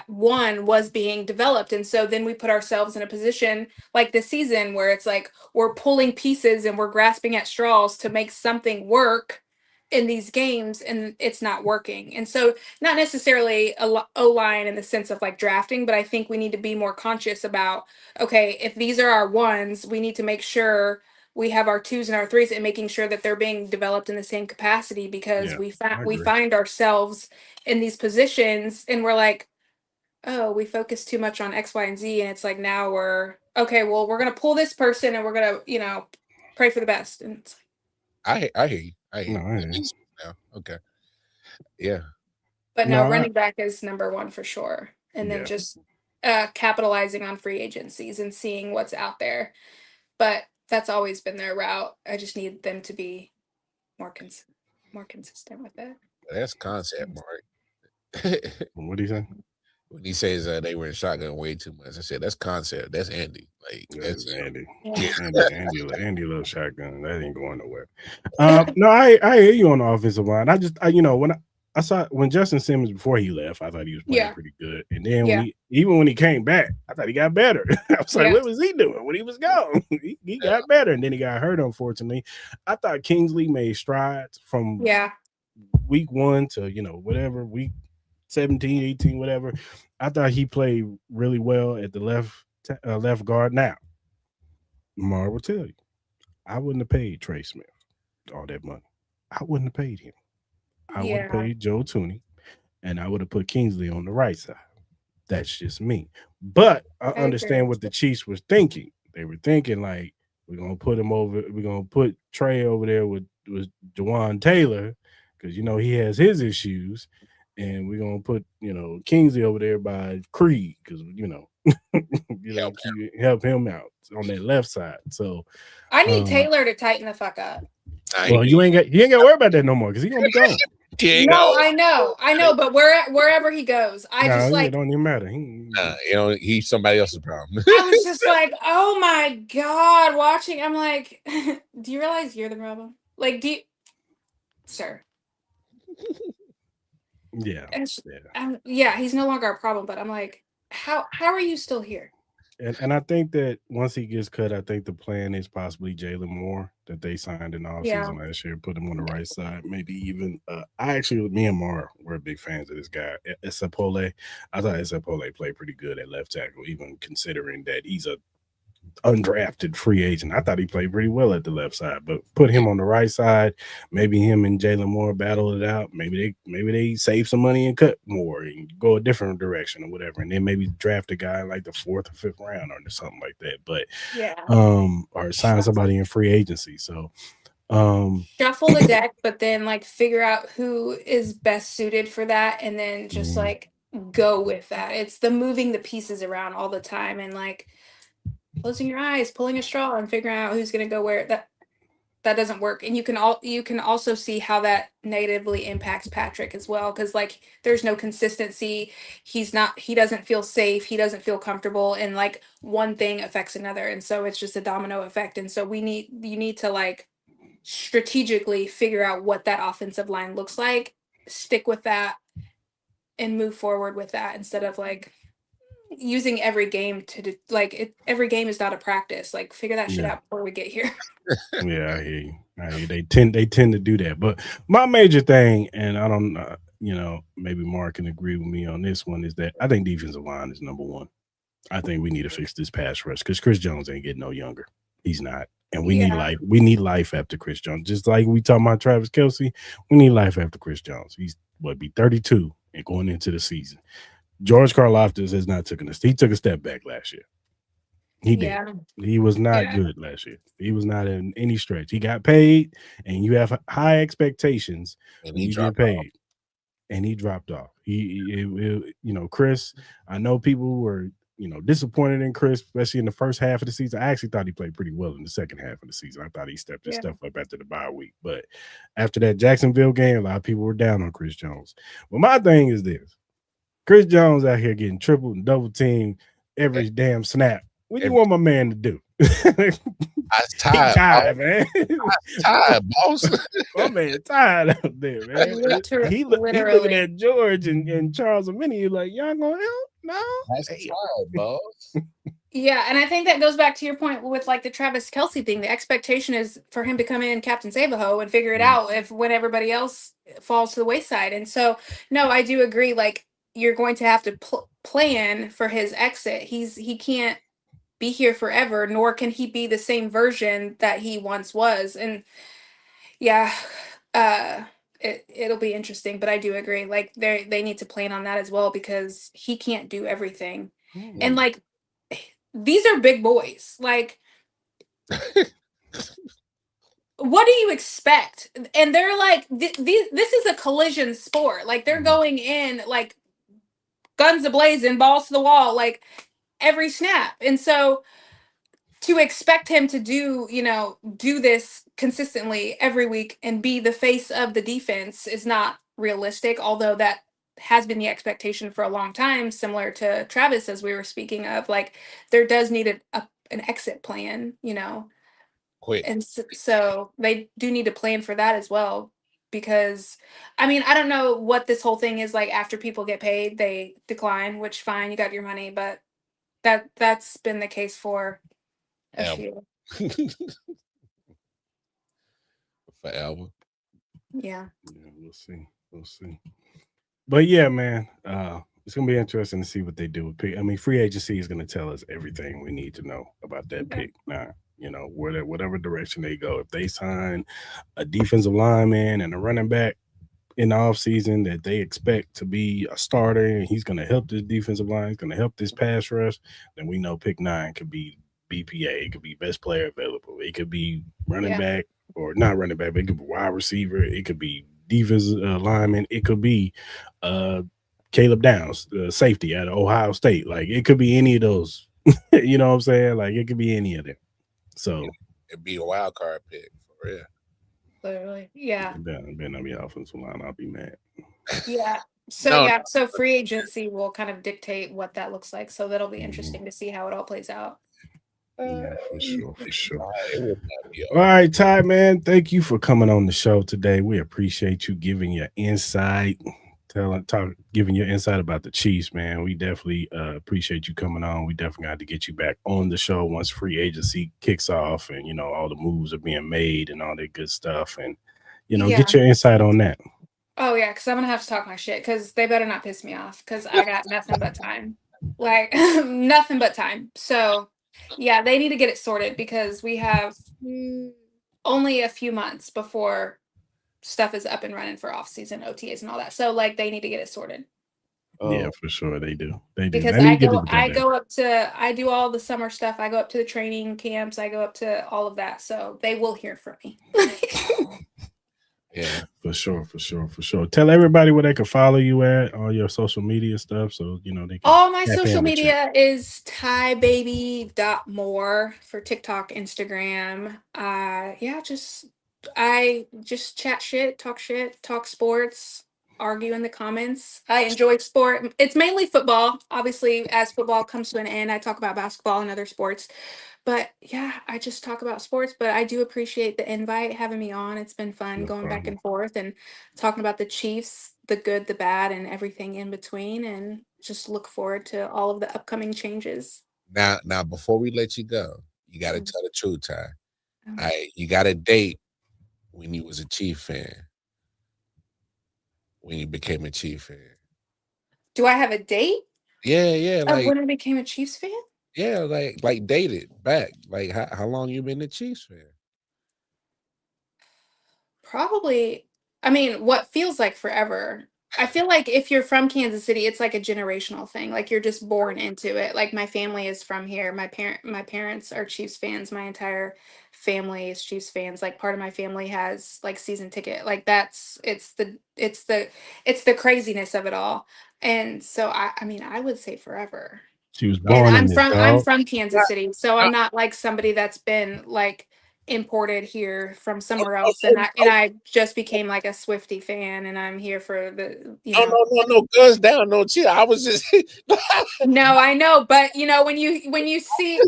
one was being developed. And so then we put ourselves in a position like this season where it's like we're pulling pieces and we're grasping at straws to make something work in these games, and it's not working. And so not necessarily O-line in the sense of like drafting, but I think we need to be more conscious about, okay, if these are our ones, we need to make sure we have our 2s and our 3s and making sure that they're being developed in the same capacity, because we find ourselves in these positions and we're like, oh, we focus too much on X, Y, and Z. And it's like, now we're okay, well, we're going to pull this person and we're going to, pray for the best. And it's like, I hear you. Okay. Yeah. But no, running back is number one for sure. And then just capitalizing on free agencies and seeing what's out there. But that's always been their route. I just need them to be more consistent with it. That's concept, Mark. What do you say? When he says they were in shotgun way too much, I said that's concept. That's Andy. Like that's Andy. Andy loves shotgun. That ain't going nowhere. No, I hear you on the offensive line. When I saw when Justin Simmons before he left, I thought he was playing pretty good. And then when he came back, I thought he got better. I was like, what was he doing when he was gone? he got better, and then he got hurt, unfortunately. I thought Kingsley made strides from week 1 to whatever, week 17, 18, whatever. I thought he played really well at the left guard. Now, Mar will tell you, I wouldn't have paid Trey Smith all that money. I wouldn't have paid him. I would have paid Joe Tooney, and I would have put Kingsley on the right side. That's just me. But I understand what the Chiefs was thinking. They were thinking like, we're gonna put him over. We're gonna put Trey over there with Jawan Taylor because he has his issues, and we're gonna put Kingsley over there by Creed because help him out on that left side. So I need Taylor to tighten the fuck up. Well, you ain't got to worry about that no more because he's gonna be gone. No, I know, but wherever he goes, it don't even matter. He's somebody else's problem. I was just like, oh my God, watching. I'm like, do you realize you're the problem? Like, sir? Yeah. He's no longer a problem, but I'm like, how are you still here? And I think that once he gets cut, I think the plan is possibly Jalen Moore that they signed in the offseason last year, put him on the right side. Maybe even me and Mar were big fans of this guy, Esapole. I thought Esapole played pretty good at left tackle, even considering that he's a undrafted free agent. I thought he played pretty well at the left side, but put him on the right side. Maybe him and Jalen Moore battle it out. Maybe they save some money and cut Moore and go a different direction or whatever, and then maybe draft a guy like the 4th or 5th round or something like that. But or sign somebody in free agency. So shuffle the deck, but then like figure out who is best suited for that, and then just like go with that. It's the moving the pieces around all the time and like closing your eyes, pulling a straw, and figuring out who's going to go where. That doesn't work. And you can also see how that negatively impacts Patrick as well, because like there's no consistency. He doesn't feel safe. He doesn't feel comfortable, and like one thing affects another, and so it's just a domino effect. And so you need to like strategically figure out what that offensive line looks like, stick with that, and move forward with that instead of like using every game every game is not a practice. Like figure that shit out before we get here. Yeah, I hear you. They tend to do that. But my major thing, and I don't maybe Mark can agree with me on this one, is that I think defensive line is number one. I think we need to fix this pass rush because Chris Jones ain't getting no younger. He's not. And we need life. We need life after Chris Jones. Just like we talking about Travis Kelce, we need life after Chris Jones. He's be 32 and going into the season. George Karlaftis has not taken he took a step back last year. He did. He was not good last year. He was not in any stretch. He got paid, and you have high expectations when you get paid. And he dropped off. Chris, I know people were, disappointed in Chris, especially in the first half of the season. I actually thought he played pretty well in the second half of the season. I thought he stepped his stuff up after the bye week. But after that Jacksonville game, a lot of people were down on Chris Jones. Well, my thing is this. Chris Jones out here getting triple and double teamed every damn snap. What do you want my man to do? I'm tired, man. I'm tired, boss. My man tired out there, man. He looking at George and Charles and Minnie like, y'all gonna help? No? That's tired, boss. Yeah, and I think that goes back to your point with like the Travis Kelce thing. The expectation is for him to come in Captain Save-A-Ho and figure it out when everybody else falls to the wayside. And so, no, I do agree. Like, you're going to have to plan for his exit. He can't be here forever, nor can he be the same version that he once was. And it'll be interesting, but I do agree. Like they need to plan on that as well because he can't do everything. And like these are big boys. Like what do you expect? And they're like this is a collision sport. Like they're going in like guns a-blazing, balls to the wall, like every snap. And so to expect him to do this consistently every week and be the face of the defense is not realistic, although that has been the expectation for a long time, similar to Travis, as we were speaking of. Like there does need an exit plan, Quick. And so they do need to plan for that as well. Because, I mean, I don't know what this whole thing is like after people get paid, they decline, which fine, you got your money, but that's been the case for a few. Forever. Yeah. We'll see. But yeah, man, it's gonna be interesting to see what they do with pick. I mean, free agency is gonna tell us everything we need to know about that pick. Now, whatever direction they go. If they sign a defensive lineman and a running back, in the offseason that they expect to be a starter and he's going to help this defensive line, he's going to help this pass rush, then we know pick 9 could be BPA. It could be best player available. It could be running back or not running back, but it could be wide receiver. It could be defensive lineman. It could be Caleb Downs, safety at Ohio State. Like, it could be any of those. You know what I'm saying? Like, it could be any of them. So it'd be a wild card pick for real. Literally, yeah. Been on the offensive line, I'll be mad. Yeah. So so free agency will kind of dictate what that looks like. So that'll be interesting to see how it all plays out. Yeah, for sure. All right, Ty, man, thank you for coming on the show today. We appreciate you giving your insight, giving your insight about the Chiefs, man. We definitely appreciate you coming on. We definitely got to get you back on the show once free agency kicks off and, you know, all the moves are being made and all that good stuff. And, you know, get your insight on that. Oh, yeah, because I'm going to have to talk my shit because they better not piss me off because I got nothing but time. Like, nothing but time. So, yeah, they need to get it sorted because we have only a few months before stuff is up and running for off-season OTAs and all that. So, like, they need to get it sorted. Yeah, for sure they do. They do. Because I do all the summer stuff. I go up to the training camps. I go up to all of that. So they will hear from me. Yeah, for sure. Tell everybody where they can follow you at, all your social media stuff, so you know they can. All my social media is tybaby.more for TikTok, Instagram. I just chat shit, talk sports, argue in the comments. I enjoy sport. It's mainly football. Obviously, as football comes to an end, I talk about basketball and other sports. But yeah, I just talk about sports, but I do appreciate the invite, having me on. It's been fun going back and forth and talking about the Chiefs, the good, the bad, and everything in between. And just look forward to all of the upcoming changes. Now, before we let you go, you got to tell the truth, Ty. You got a date when you was a Chief fan, when you became a Chief fan. Do I have a date? Yeah. Like when I became a Chiefs fan? Yeah, like dated back. Like how long you been a Chiefs fan? Probably, I mean, what feels like forever. I feel like if you're from Kansas City, it's like a generational thing. Like you're just born into it. Like my family is from here. My parents are Chiefs fans. My entire family is Chiefs fans. Like part of my family has like season ticket. Like it's the craziness of it all. And so I mean, I would say forever. She was born and I'm from Kansas City, so I'm not like somebody that's been like imported here from somewhere else, and I just became like a Swiftie fan, and I'm here for the No, guns down, no chill. I was just No, I know, but you know when you see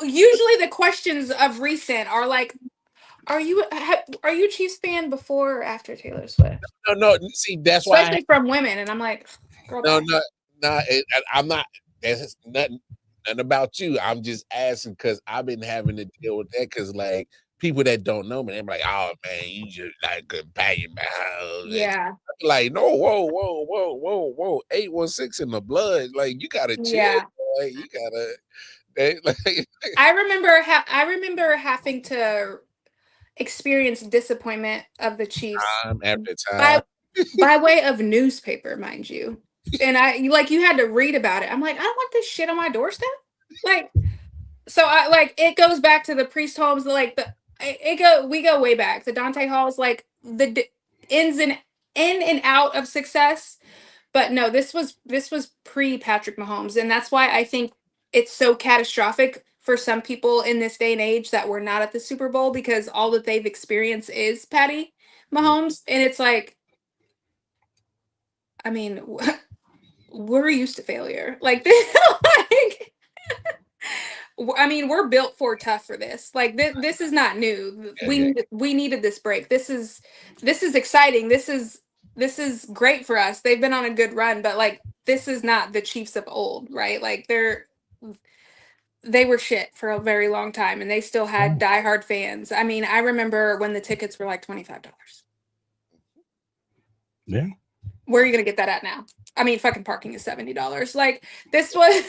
usually the questions of recent are like, are you Chiefs fan before or after Taylor Swift? No. See, that's especially from women, and I'm like, girl, no. I'm not. That's nothing about you. I'm just asking because I've been having to deal with that because like people that don't know me, they're like, oh man, you just like companion man. Yeah. Like, no, whoa. 816 in the blood. Like you gotta chill. Yeah. Like, you gotta like I remember having to experience disappointment of the Chiefs time after time. By way of newspaper, mind you. And you had to read about it. I'm like, I don't want this shit on my doorstep. Like, so it goes back to the Priest homes, like we go way back. The Dante Halls, like the in and out of success. But no, this was pre Patrick Mahomes, and that's why I think it's so catastrophic for some people in this day and age that were not at the Super Bowl because all that they've experienced is Patty Mahomes, and it's like, I mean, we're used to failure. Like this, I mean, we're built for tough for this. Like this is not new. We needed this break. This is exciting. This is great for us. They've been on a good run, but like this is not the Chiefs of old, right? Like they were shit for a very long time, and they still had diehard fans. I mean, I remember when the tickets were like $25. Yeah. Where are you gonna get that at now? I mean, fucking parking is $70. Like this was,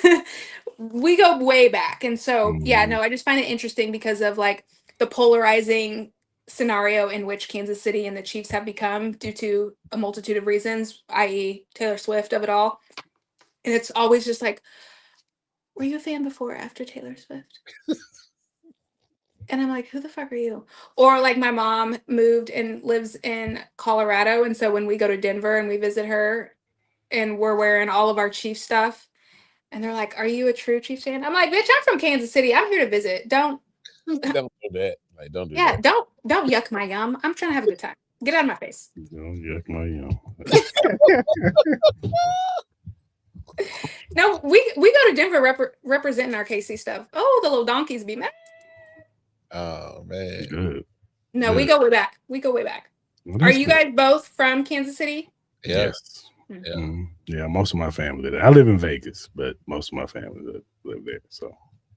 we go way back, and so yeah, no, I just find it interesting because of like the polarizing scenario in which Kansas City and the Chiefs have become due to a multitude of reasons, i.e. Taylor Swift of it all. And it's always just like, were you a fan before or after Taylor Swift? And I'm like, who the fuck are you? Or like my mom moved and lives in Colorado. And so when we go to Denver and we visit her and we're wearing all of our Chiefs stuff, and they're like, are you a true Chiefs fan? I'm like, bitch, I'm from Kansas City. I'm here to visit. Don't do that. Like, don't do yeah, that. don't yuck my yum. I'm trying to have a good time. Get out of my face. Don't yuck my yum. No, we go to Denver representing our KC stuff. Oh, the little donkeys be mad. Oh man. Good. No, Good. we go way back. We go way back. Well, Are that's you good. guys both from Kansas City? Yes. Yeah. Yeah, most of my family live there. I live in Vegas, but most of my family live there. So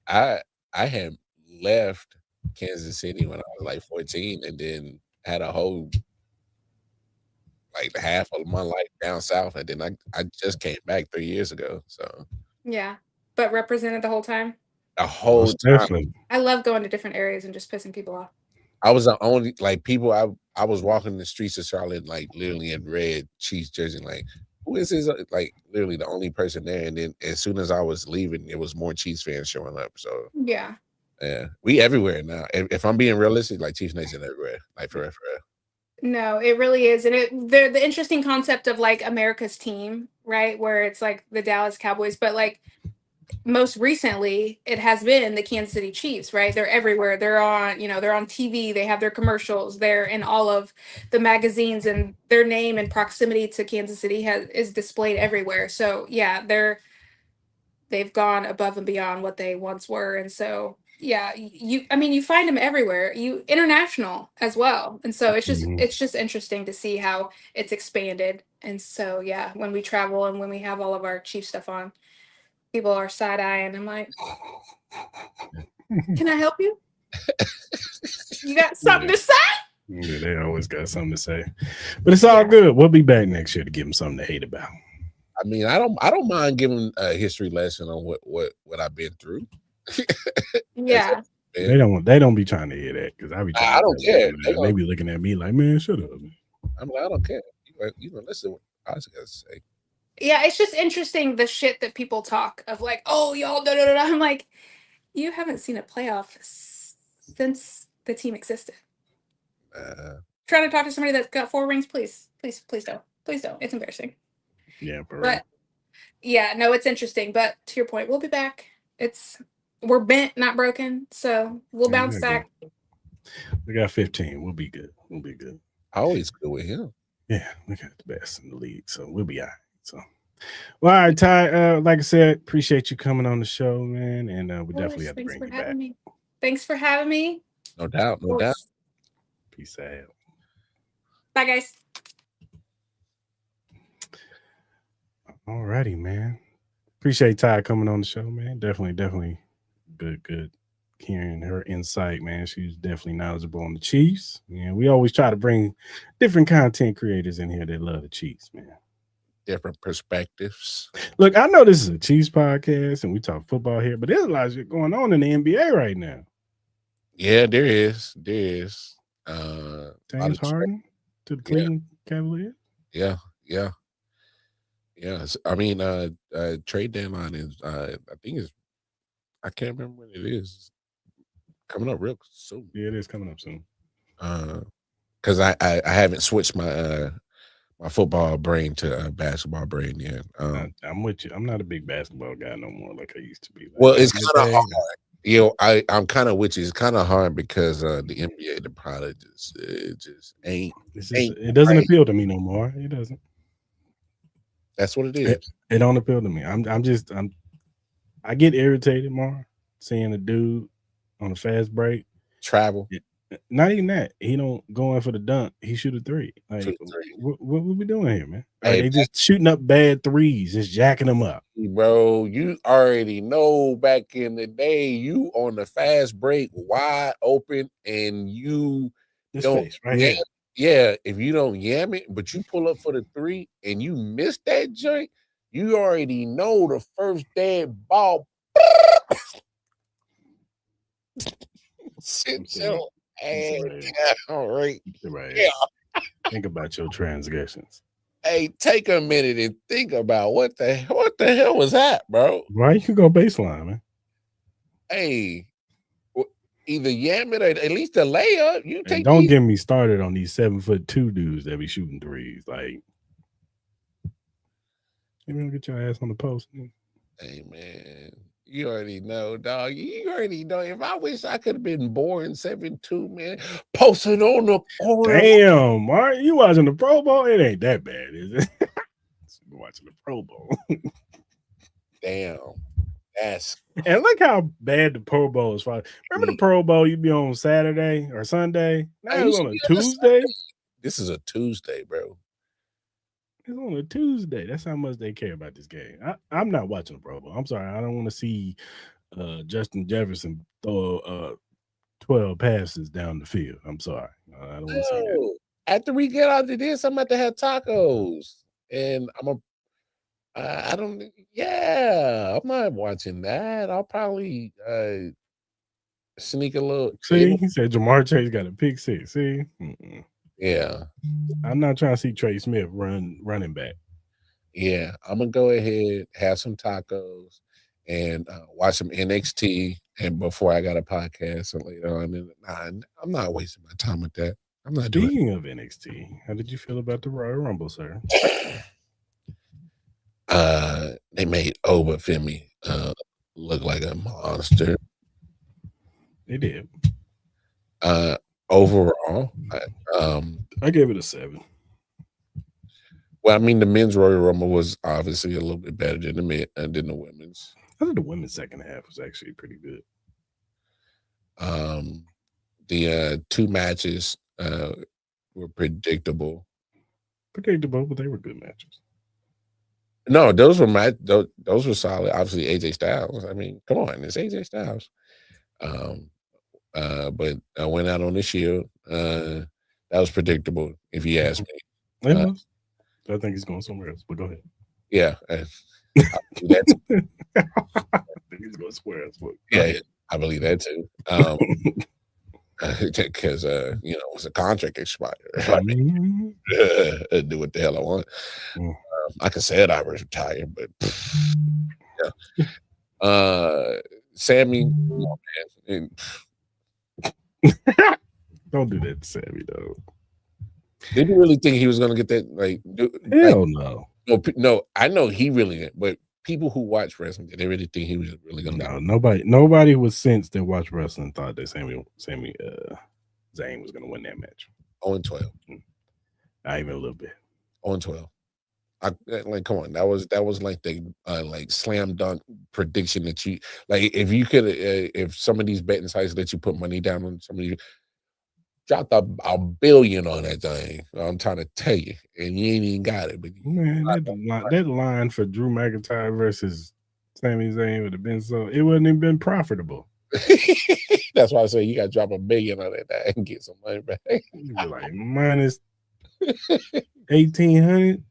I had left Kansas City when I was like 14 and then had a whole like half of my life down south, and then I just came back 3 years ago. So Yeah, but represented the whole time. the whole most time definitely. I love going to different areas and just pissing people off. I was the only like people I was walking the streets of Charlotte like literally in red Chiefs jersey, like who is this? Like literally the only person there. And then as soon as I was leaving, it was more Chiefs fans showing up. So Yeah. yeah, we everywhere now. If I'm being realistic, like Chiefs Nation everywhere, like for real. No, it really is. And the interesting concept of like America's team, right? Where it's like the Dallas Cowboys, but like most recently it has been the Kansas City Chiefs, right? They're everywhere. They're on, they're on TV, they have their commercials, they're in all of the magazines, and their name and proximity to Kansas City is displayed everywhere. So yeah, they've gone above and beyond what they once were. And so yeah, you find them everywhere, international as well. And so it's just interesting to see how it's expanded. And so yeah, when we travel and when we have all of our Chief stuff on, people are side-eyeing. I'm like, can I help you? You got something to say? Yeah, they always got something to say. But it's all good. We'll be back next year to give them something to hate about. I mean, I don't mind giving a history lesson on what I've been through. Yeah. They don't be trying to hear that because I be trying. I don't care. They be looking at me like, man, shut up. I mean, I don't care. Listen what I was gonna say. Yeah, it's just interesting the shit that people talk of like, oh, y'all, da, da, da, da. I'm like, you haven't seen a playoff since the team existed. Trying to talk to somebody that's got 4 rings, please don't. Please don't. It's embarrassing. Yeah, for real. Yeah, no, it's interesting. But to your point, we'll be back. We're bent, not broken. So we'll bounce back. We got 15. We'll be good. Always good with him. Yeah, we got the best in the league, so we'll be all right. So, well, all right, Ty. Like I said, appreciate you coming on the show, man, and we definitely have to bring you back. Thanks for having me. No doubt, no doubt. Peace out. Bye, guys. All righty, man. Appreciate Ty coming on the show, man. Definitely good hearing her insight, man. She's definitely knowledgeable on the Chiefs. Yeah, we always try to bring different content creators in here that love the Chiefs, man. Different perspectives. Look, I know this is a Chiefs podcast and we talk football here, but there's a lot of shit going on in the NBA right now. Yeah, there is. James Harden to the Cleveland Cavaliers. Yeah. I mean, trade deadline is I can't remember when it is. Coming up real soon. Yeah, it is coming up soon. Because I haven't switched my my football brain to basketball brain yet. I'm with you. I'm not a big basketball guy no more like I used to be. Like, well, it's kind of hard. I'm kind of with you. It's kind of hard because the NBA, the product just ain't. It doesn't appeal to me no more. It doesn't. That's what it is. It don't appeal to me. I get irritated more seeing a dude on a fast break travel. Not even that. He don't go in for the dunk. He shoot a 3. Like, what we doing here, man? Hey, they just shooting up bad threes, just jacking them up. Bro, you already know back in the day, you on the fast break, wide open, and you don't face right here. Yeah, if you don't yam it, but you pull up for the 3 and you miss that joint, you already know the first dead ball. Sit chill. Hey, Right. all right. Right. Yeah. Think about your transgressions. Hey, take a minute and think about what the hell was that, bro? Why you go baseline, man? Hey, either yam it or at least a layup. You And take don't these. get me started on these 7'2" dudes that be shooting threes. Like, you gonna get your ass on the post. Man. Hey man, you already know, dog. You already know. If I wish I could have been born 7'2", man, posting on the corner. Damn, Mark, you watching the Pro Bowl? It ain't that bad, is it? You're watching the Pro Bowl. Damn, that's And look how bad the Pro Bowl is. Remember the Pro Bowl? You'd be on Saturday or Sunday. Now it's on a Tuesday. This is a Tuesday, bro. It's on a Tuesday. That's how much they care about this game. I'm not watching the Pro Bowl. I'm sorry. I don't want to see Justin Jefferson throw 12 passes down the field. I'm sorry. I don't want to see that. After we get out of this, I'm about to have tacos. And I'm not watching that. I'll probably sneak a little. See, he said Jamar Chase got a pick six. See? Mm-mm. Yeah. I'm not trying to see Trey Smith running back. Yeah, I'm gonna go ahead, have some tacos, and watch some NXT. And before I got a podcast and later on, and I'm not wasting my time with that. I'm not doing. Speaking of NXT, how did you feel about the Royal Rumble, sir? They made Obafemi look like a monster. They did. Overall, I gave it a 7. Well, I mean, the men's Royal Rumble was obviously a little bit better than the women's. I think the women's second half was actually pretty good. The 2 matches were predictable. Predictable, but they were good matches. No, those were solid. Obviously, AJ Styles. I mean, come on, it's AJ Styles. But I went out on the Shield. That was predictable, if you ask me. It was. I think he's going somewhere else, but go ahead. Yeah. I think he's going somewhere else. Yeah, I believe that too. Because it was a contract expired. I mean, do what the hell I want. I could say it, I was retired, but yeah. Sammy, oh, man. Don't do that to Sammy, though. Did you really think he was going to get that? Hell no. No, I know he really didn't, but people who watch wrestling, did they really think he was really going to? No, nobody with sense that watched wrestling thought that Sami Zayn was going to win that match. 0-12. Not even a little bit. 0-12. Come on, that was like the slam dunk prediction that you if you could if some of these betting sites let you put money down on some of you dropped $1 billion on that thing. I'm trying to tell you, and you ain't even got it. But man, that line for Drew McIntyre versus Sami Zayn would have been it wouldn't have been profitable. That's why I say you got to drop $1 billion on that and get some money back. You'd be like minus 1,800.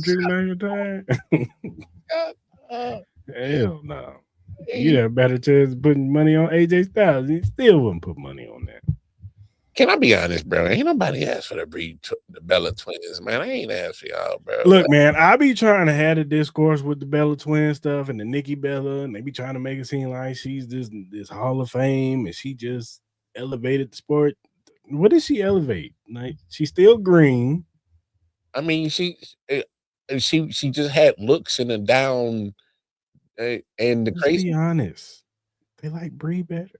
Drew McIntyre. Hell no. You have a better chance of putting money on AJ Styles. You still wouldn't put money on that. Can I be honest, bro? Ain't nobody asked for the Bella twins, man. I ain't asked for y'all, bro. Look, man, I be trying to have a discourse with the Bella twin stuff and the Nikki Bella, and they be trying to make it seem like she's this Hall of Fame and she just elevated the sport. What did she elevate? Like, she's still green. I mean, she just had looks in a down, and the Let's crazy. Be honest, they like Brie better.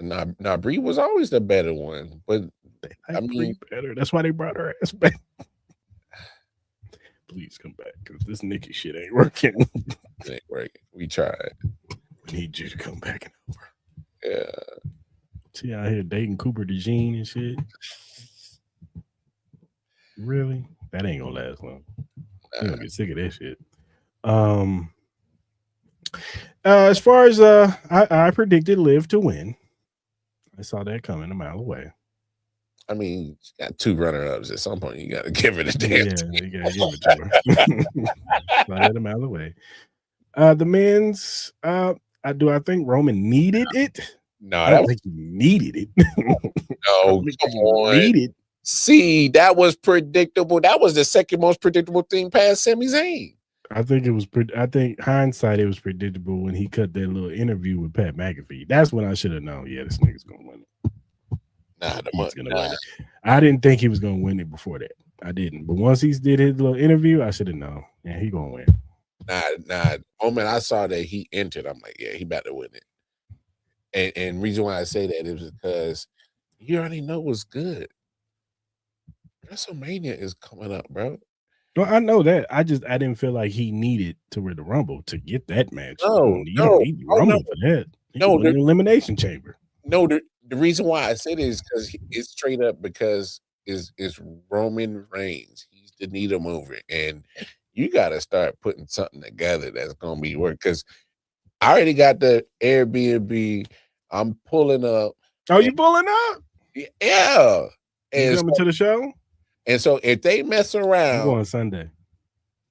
Nah, Brie was always the better one, but they like Brie better. That's why they brought her ass back. Please come back, because this Nikki shit ain't working. It ain't working. We tried. We need you to come back and over. Yeah. She out here dating Cooper DeJean and shit. Really? That ain't gonna last long. You're gonna get sick of that shit. As far as I predicted Liv to win. I saw that coming a mile away. I mean, she got 2 runner-ups. At some point, you got to give it a damn. Yeah, you gotta give it to her. Saw that a mile away. The men's, I think Roman needed it. No, I don't think he needed it. No, come on. Needed. See, that was predictable. That was the second most predictable thing past Sami Zayn. I think it was. I think hindsight, it was predictable when he cut that little interview with Pat McAfee. That's when I should have known. Yeah, this nigga's gonna win it. He's gonna win it. I didn't think he was gonna win it before that. I didn't. But once he did his little interview, I should have known. Yeah, he gonna win. Nah. The moment I saw that he entered, I'm like, yeah, he about to win it. And reason why I say that is because you already know what's good. WrestleMania is coming up, bro. Well, I know that. I didn't feel like he needed to win the Rumble to get that match. No, you don't need the Rumble for that. No, the Elimination Chamber. No, the reason why I said it is because it's straight up because it's Roman Reigns. He's the needle mover, and you got to start putting something together that's gonna be work. Because I already got the Airbnb. I'm pulling up. Oh, you pulling up? Yeah. You coming to the show? And so if they mess around, I'm going Sunday.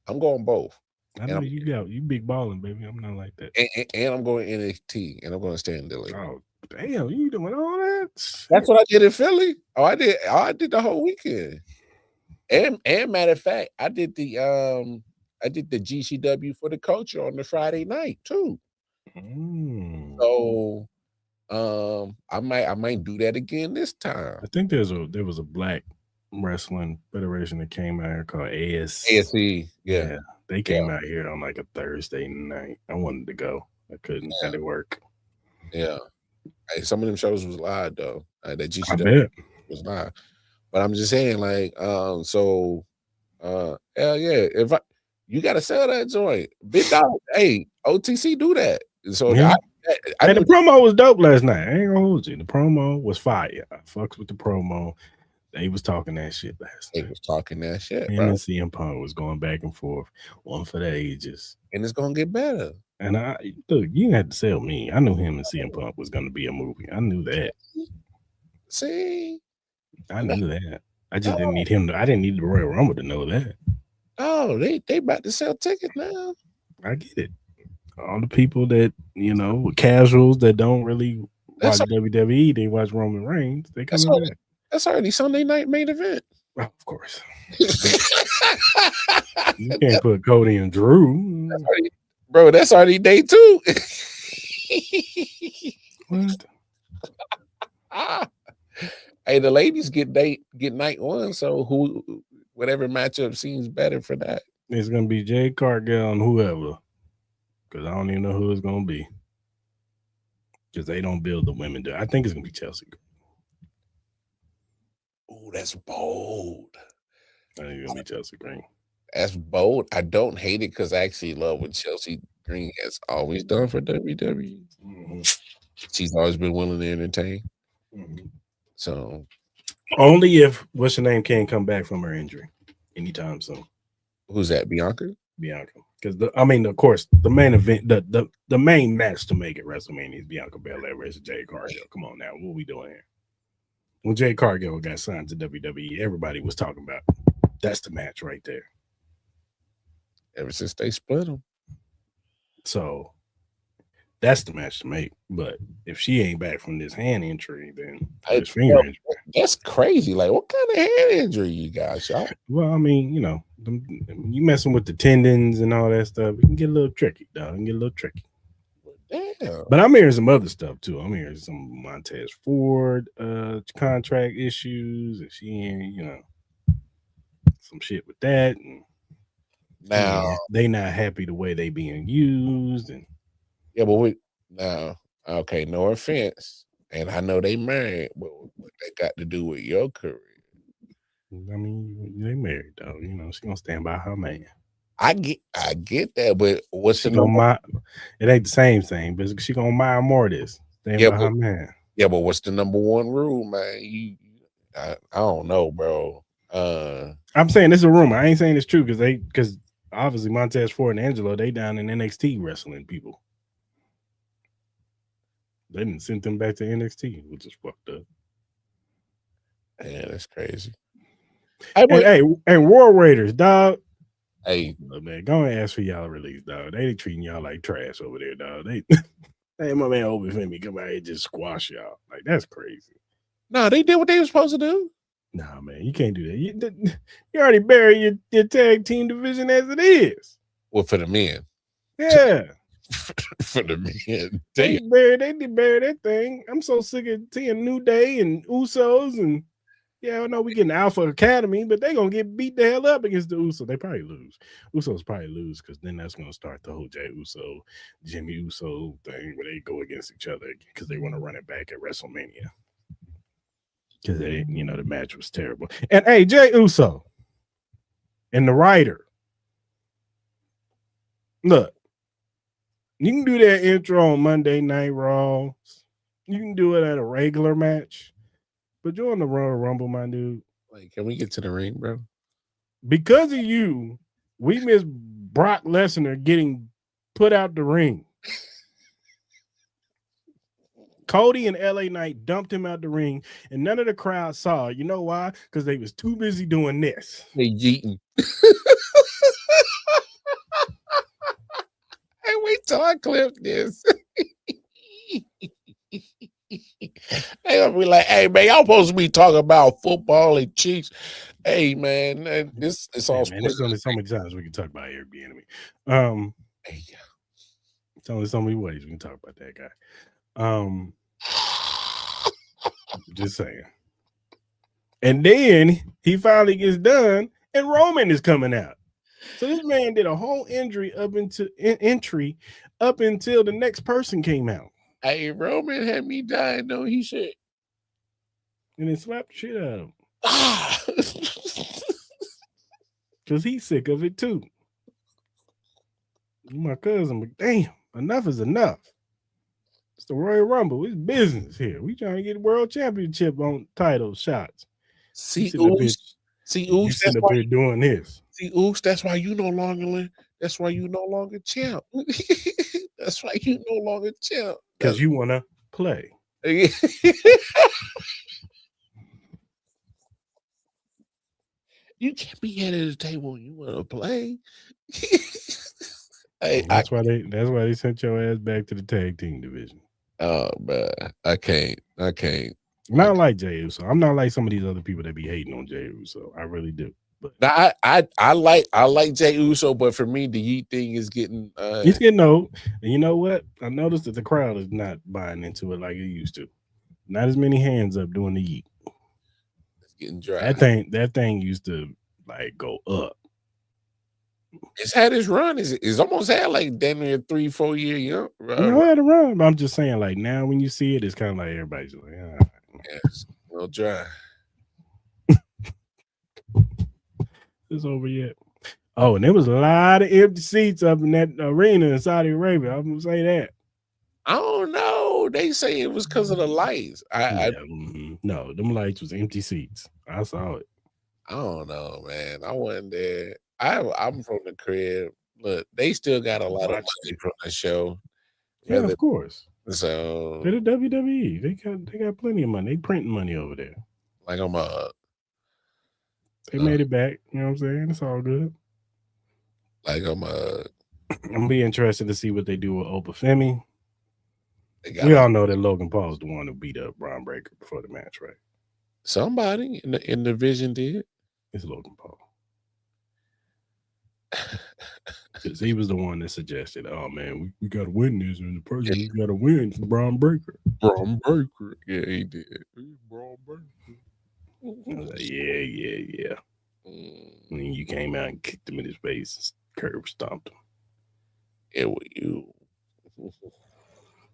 I'm going both. I know you big balling, baby. I'm not like that. And I'm going NXT, and I'm going to stay in Philly. Oh, damn, you doing all that? That's what I did in Philly. I did the whole weekend. And matter of fact, I did the GCW for the culture on the Friday night too. So I might do that again this time. I think there was a black wrestling federation that came out here called ASE. Yeah. They came out here on like a Thursday night. I wanted to go. I couldn't. Had to work. Yeah. Hey, some of them shows was live though. That GCW was live. But I'm just saying, like, hell yeah. If you gotta sell that joint. Big dog. Hey, OTC do that. So the promo was dope last night. I ain't gonna hold you. The promo was fire. I fucks with the promo. They was talking that shit last night. They was talking that shit, Him bro. and CM Punk was going back and forth. One for the ages. And it's gonna get better. And look, you didn't have to sell me. I knew him and CM Punk was gonna be a movie. I knew that. See? I knew that. I just didn't need him I didn't need the Royal Rumble to know that. Oh, they about to sell tickets now. I get it. All the people that, casuals that don't really watch WWE, they watch Roman Reigns. They come back. That's already Sunday night main event. Well, of course. You can't put Cody and Drew. That's already day 2. What? Hey, the ladies get night 1, so whatever matchup seems better for that. It's gonna be Jade Cargill and whoever. Because I don't even know who it's gonna be. Because they don't build the women. I think it's gonna be Chelsea. Oh, that's bold. I think it's gonna be Chelsea Green. That's bold. I don't hate it because I actually love what Chelsea Green has always done for WWE. Mm-hmm. She's always been willing to entertain. Mm-hmm. So only if what's her name can't come back from her injury anytime soon. Who's that? Bianca? Because of course, the main event, the main match to make it WrestleMania is Bianca Belair versus Jade Cargill. Come on now, what are we doing here? When Jade Cargill got signed to WWE, everybody was talking about that's the match right there. Ever since they split them. So that's the match to make. But if she ain't back from this hand injury, then this finger injury. That's crazy. Like, what kind of hand injury you got, y'all? Well, I mean, you messing with the tendons and all that stuff, it can get a little tricky, dog. It can get a little tricky. Damn. But I'm hearing some other stuff too. I'm hearing some Montez Ford contract issues. If she ain't, some shit with that. And now they not happy the way they being used. And okay, no offense. And I know they married, but what they got to do with your career? I mean, they married though. She gonna stand by her man. I get that, but what's she gonna it ain't the same thing, but she gonna mind more of this. Stand by her man. Yeah, but what's the number one rule, man? I don't know, bro. I'm saying it's a rumor. I ain't saying it's true because obviously Montez Ford and Angelo, they down in NXT wrestling people. They didn't send them back to NXT, which is fucked up. Yeah, that's crazy. Hey, War Raiders, dog. Hey, man, go and ask for y'all release, dog. They treating y'all like trash over there, dog. Hey, my man Obafemi come out here and just squash y'all. Like, that's crazy. No, they did what they were supposed to do. Nah, man, you can't do that. You already buried your tag team division as it is. Well, for the men. Yeah. For the men. They Damn. did bury that thing. I'm so sick of seeing New Day and Usos and I know we getting Alpha Academy, but they gonna get beat the hell up against the Usos. They probably lose. Usos probably lose because then that's gonna start the whole Jey Uso, Jimmy Uso thing where they go against each other because they want to run it back at WrestleMania. Because the match was terrible. And hey, Jey Uso and the writer, look, you can do that intro on Monday Night Raw. You can do it at a regular match. But join the Royal Rumble, my dude. Like, can we get to the ring, bro? Because of you, we missed Brock Lesnar getting put out the ring. Cody and LA Knight dumped him out the ring, and none of the crowd saw it. You know why? Because they was too busy doing this. They yeeting. Hey, wait till I clip this. They gonna be like, "Hey man, y'all supposed to be talking about football and Chiefs." Hey man, this is all. Man, there's only so many times we can talk about Eric Bieniemy. Hey, It's only so many ways we can talk about that guy. Just saying. And then he finally gets done, and Roman is coming out. So this man did a whole entry up until the next person came out. Hey, Roman had me dying, though. He said, and then slapped the shit out of him. Because he's sick of it too. My cousin, but damn, enough is enough. It's the Royal Rumble. It's business here. We trying to get world championship on title shots. See, Oosh, that's why you're doing this. See, Oosh, that's why you no longer champ. That's why you no longer champ. Because you want to play. You can't be head of the table when you want to play. Hey, that's why they sent your ass back to the tag team division. Oh man, I can't. Not like Jey Uso. I'm not like some of these other people that be hating on Jey Uso. I really do. But now, I like Jey Uso, but for me, the yeet thing is getting it's getting old. And you know what? I noticed that the crowd is not buying into it like it used to. Not as many hands up doing the yeet. It's getting dry. That thing used to like go up. It's had its run. It's almost had like damn near 3-4 year. I had a run. But I'm just saying, like now when you see it, it's kind of like everybody's like, yeah, it's a little dry. It's over yet. Oh, and there was a lot of empty seats up in that arena in Saudi Arabia. I'm gonna say that. I don't know. They say it was because of the lights. No, them lights was empty seats. I saw it. I don't know, man. I wasn't there. I'm from the crib. Look, they still got a lot of money from the show. Yeah, of course. So they're the WWE. They got plenty of money. They printing money over there. Like they made it back. You know what I'm saying? It's all good. Like I'm gonna be interested to see what they do with Obafemi. We all know that Logan Paul is the one who beat up Braun Breaker before the match, right? Somebody in the division did. It's Logan Paul. Because he was the one that suggested, oh man, we gotta win this, and the person who gotta win is Braun Breaker. Braun Breaker. Yeah, he did. Braun Breaker. Yeah. And then you came out and kicked him in his face, curb stomped him. Yeah, well, you.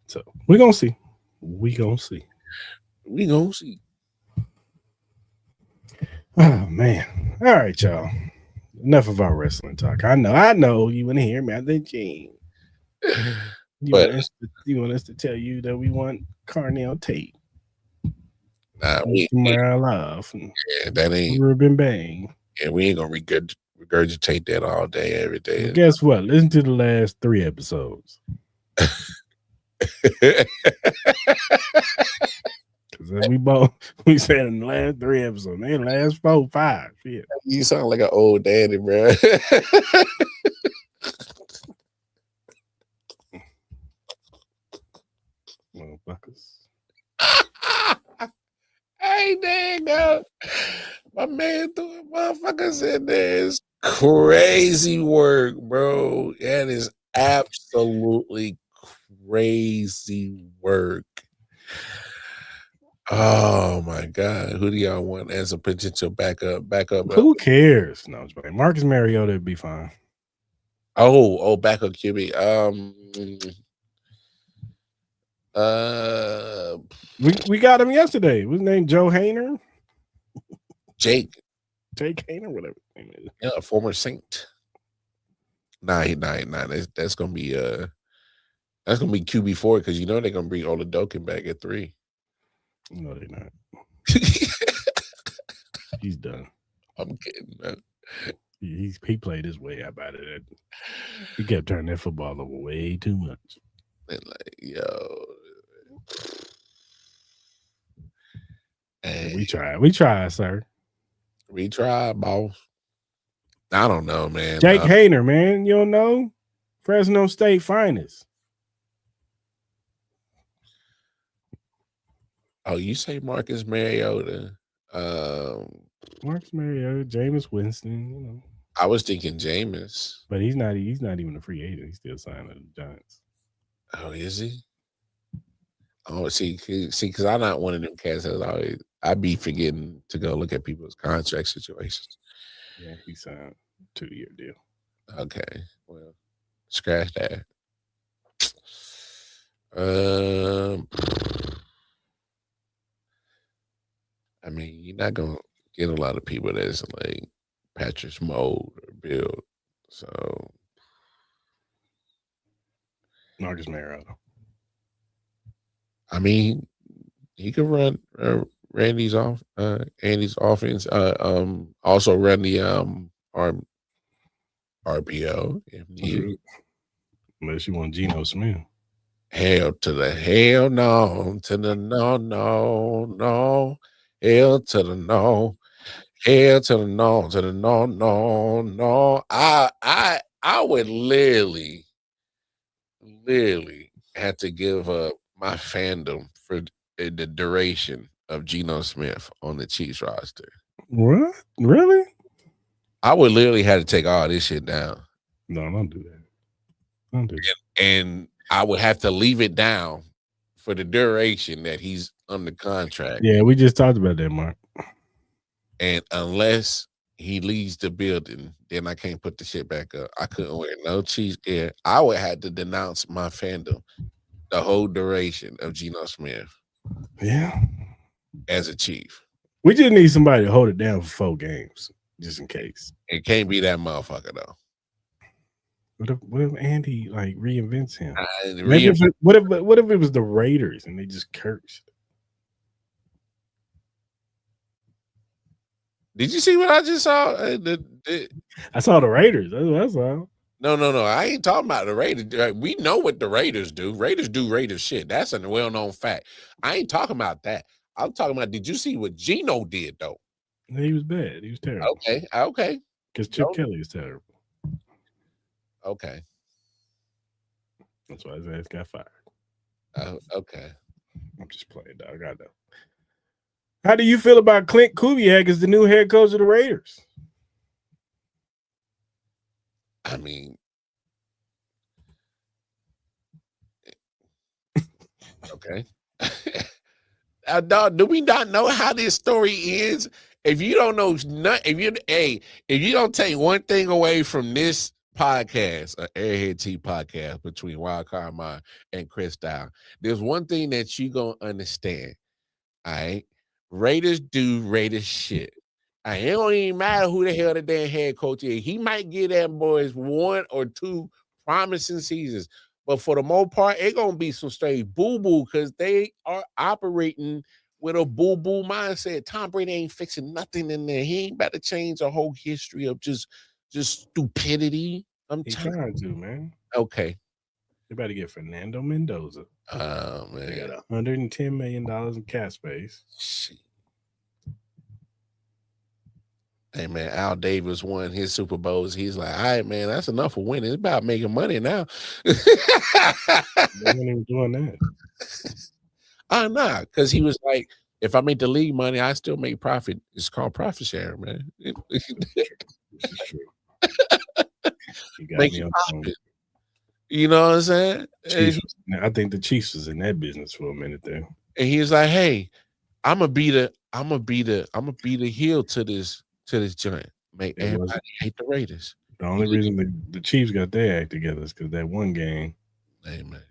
So we're gonna see. Oh man. All right, y'all. Enough of our wrestling talk. I know you want to hear me. I think you want us to tell you that we want Carnell Tate. That ain't Ruben Bang. Yeah, we ain't gonna regurgitate that all day, every day. Well, guess what? Listen to the last 3 episodes. We said in the last 3 episodes, man, last 4, 5. Yeah. You sound like an old daddy, bro. right there, go. My man doing motherfuckers in there is crazy work, bro. That is absolutely crazy work. Oh my God. Who do y'all want as a potential backup? Who cares? No, Marcus Mariota would be fine. Backup QB. We got him yesterday. What's his name? Joe Hayner? Jake Hayner, whatever his name is. Yeah, a former Saint. Nah. That's gonna be QB4 because you know they're gonna bring Oladokin back at 3. No, they're not. He's done. I'm kidding, man. He played his way up out of it. He kept turning that football over way too much. And like, yo. We tried, sir. Retry, boss. I don't know, man. Jake Hayner, man. You don't know? Fresno State finest. Oh, you say Marcus Mariota. Marcus Mariota, Jameis Winston, you know. I was thinking Jameis. But he's not even a free agent. He's still signed to the Giants. Oh, is he? Oh, see, because I'm not one of them cats that I be forgetting to go look at people's contract situations. Yeah, he signed a 2-year deal. Okay, well, scratch that. I mean, you're not gonna get a lot of people that's like Patrick Mold or Bill. So Marcus Mariota. I mean, he could run Andy's offense. Also run the RPO if needed. Unless you want Geno Smith. Hell to the hell no, to the no. Hell to the no. Hell to the no, to the no. I would literally have to give up my fandom for the duration of Geno Smith on the Chiefs roster. What? Really? I would literally have to take all this shit down. No, don't do that. Don't do that. And I would have to leave it down for the duration that he's under contract. Yeah, we just talked about that, Mark. And unless he leaves the building, then I can't put the shit back up. I couldn't wear no Chiefs gear. I would have to denounce my fandom the whole duration of Geno Smith. Yeah. As a Chief. We just need somebody to hold it down for 4 games, just in case. It can't be that motherfucker though. What if Andy like reinvents him? What if it was the Raiders and they just cursed? Did you see what I just saw? I saw the Raiders. That's what I saw. No. I ain't talking about the Raiders. We know what the Raiders do. Raiders do Raiders shit. That's a well-known fact. I ain't talking about that. I'm talking about, did you see what Geno did, though? He was bad. He was terrible. Okay. Because Chip Kelly is terrible. Okay. That's why his ass got fired. Okay. I'm just playing, dog. I know. How do you feel about Clint Kubiak as the new head coach of the Raiders? I mean, okay. Dog, do we not know how this story ends? If you don't know, if you don't take one thing away from this podcast, an Arrowhead T podcast between Wildcard Mind and Cris Style, there's one thing that you gonna understand. All right, Raiders do Raiders shit. It don't even matter who the hell the damn head coach is. He might give them boys 1 or 2 promising seasons. But for the most part, it's going to be some straight boo-boo because they are operating with a boo-boo mindset. Tom Brady ain't fixing nothing in there. He ain't about to change a whole history of just stupidity. He's trying to, man. Okay. They about to get Fernando Mendoza. Oh, man. They got $110 million in cap space. Shit. Hey, man, Al Davis won his Super Bowls. He's like, all right, man, that's enough for winning. It's about making money now. They weren't even doing that. Nah, because he was like, if I make the league money, I still make profit. It's called profit sharing, man. You got Make me you on profit. You know what I'm saying? I think the Chiefs was in that business for a minute there. And he was like, "Hey, I'm gonna be the heel to this joint. Make everybody hate the Raiders." The only reason the Chiefs got their act together is because that one game, hey man,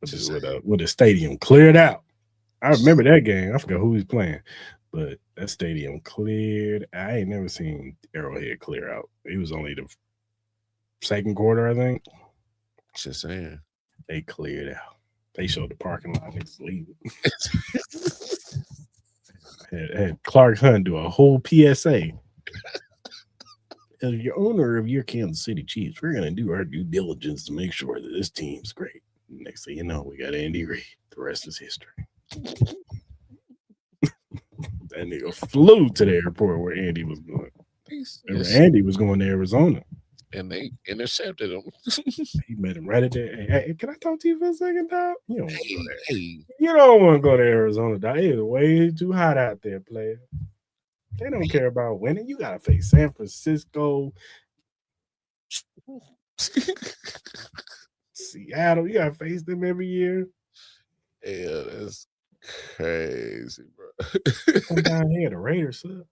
with the stadium cleared out. I remember that game. I forgot who was playing, but that stadium cleared. I ain't never seen Arrowhead clear out. It was only the second quarter, I think. Just saying, they cleared out. They showed the parking lot. Niggas leaving. had Clark Hunt do a whole PSA. As your owner of your Kansas City Chiefs, we're going to do our due diligence to make sure that this team's great. Next thing you know, we got Andy Reid. The rest is history. That nigga flew to the airport where Andy was going. Andy was going to Arizona. And they intercepted him. He met him right at there. Hey, can I talk to you for a second, dog? You don't want to go there. You don't want to go to Arizona, dog. It is way too hot out there, player. They don't care about winning. You got to face San Francisco, Seattle. You got to face them every year. Yeah, that's crazy, bro. Come down here, the Raiders suck.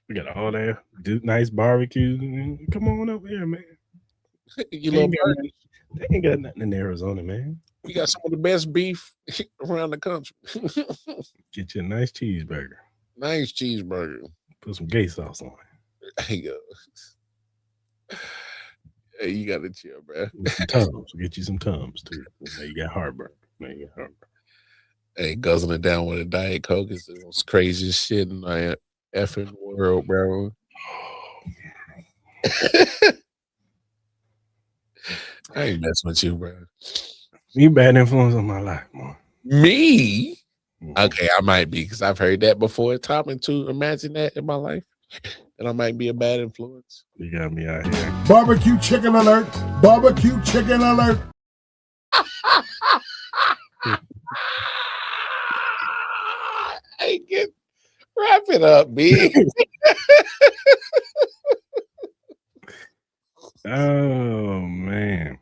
We got all that nice barbecue. Come on up here, man. You they ain't got nothing in Arizona, man. We got some of the best beef around the country. Get you a nice cheeseburger. Nice cheeseburger. Put some gay sauce on it. There you go. Hey, you got to chill, bro. Some Tums. Get you some Tums, too. Now you got heartburn. Hey, guzzling it down with a Diet Coke is the most craziest shit in my effing world, bro. I ain't messing with you, bro. You bad influence on my life, man. Me? Okay, I might be, because I've heard that before. Topping to imagine that in my life, that I might be a bad influence. You got me out here. Barbecue chicken alert. Barbecue chicken alert. Hey, wrap it up, B. Oh, man.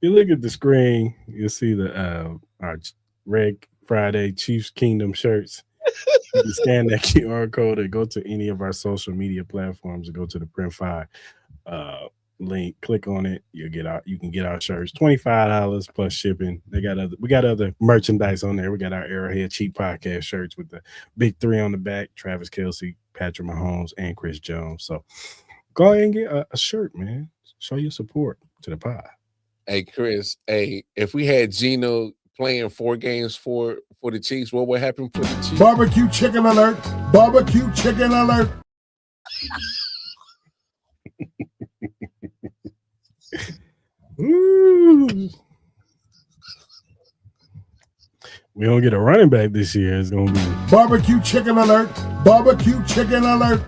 You look at the screen, you'll see the our Red Friday Chiefs Kingdom shirts. You can scan that QR code and go to any of our social media platforms and go to the Print 5 link. Click on it. You can get our shirts. $25 plus shipping. We got other merchandise on there. We got our Arrowhead Cheap Podcast shirts with the big three on the back: Travis Kelce, Patrick Mahomes, and Chris Jones. So go ahead and get a shirt, man. Show your support to the pod. Hey, Chris. Hey, if we had Geno playing 4 games for the Chiefs, what would happen for the Chiefs? Barbecue chicken alert. Barbecue chicken alert. Ooh. We don't get a running back this year. It's gonna be barbecue chicken alert. Barbecue chicken alert.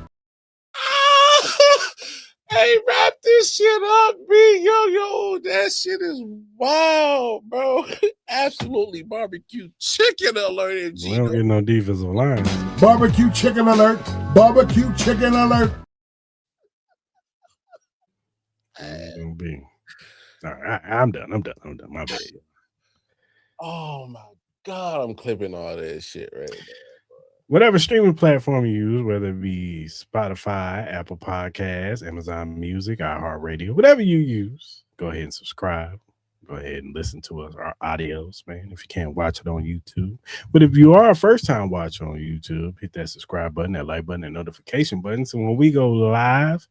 Hey, wrap this shit up, B. Yo, that shit is wild, bro. Absolutely barbecue chicken alert. We don't get no defensive line. Barbecue chicken alert. Barbecue chicken alert. It'll be. All right, I'm done. My bad. Oh my God, I'm clipping all that shit right now. Whatever streaming platform you use, whether it be Spotify, Apple Podcasts, Amazon Music, iHeartRadio, whatever you use, go ahead and subscribe. Go ahead and listen to us, our audios, man. If you can't watch it on YouTube. But if you are a first-time watcher on YouTube, hit that subscribe button, that like button, that notification button. So when we go live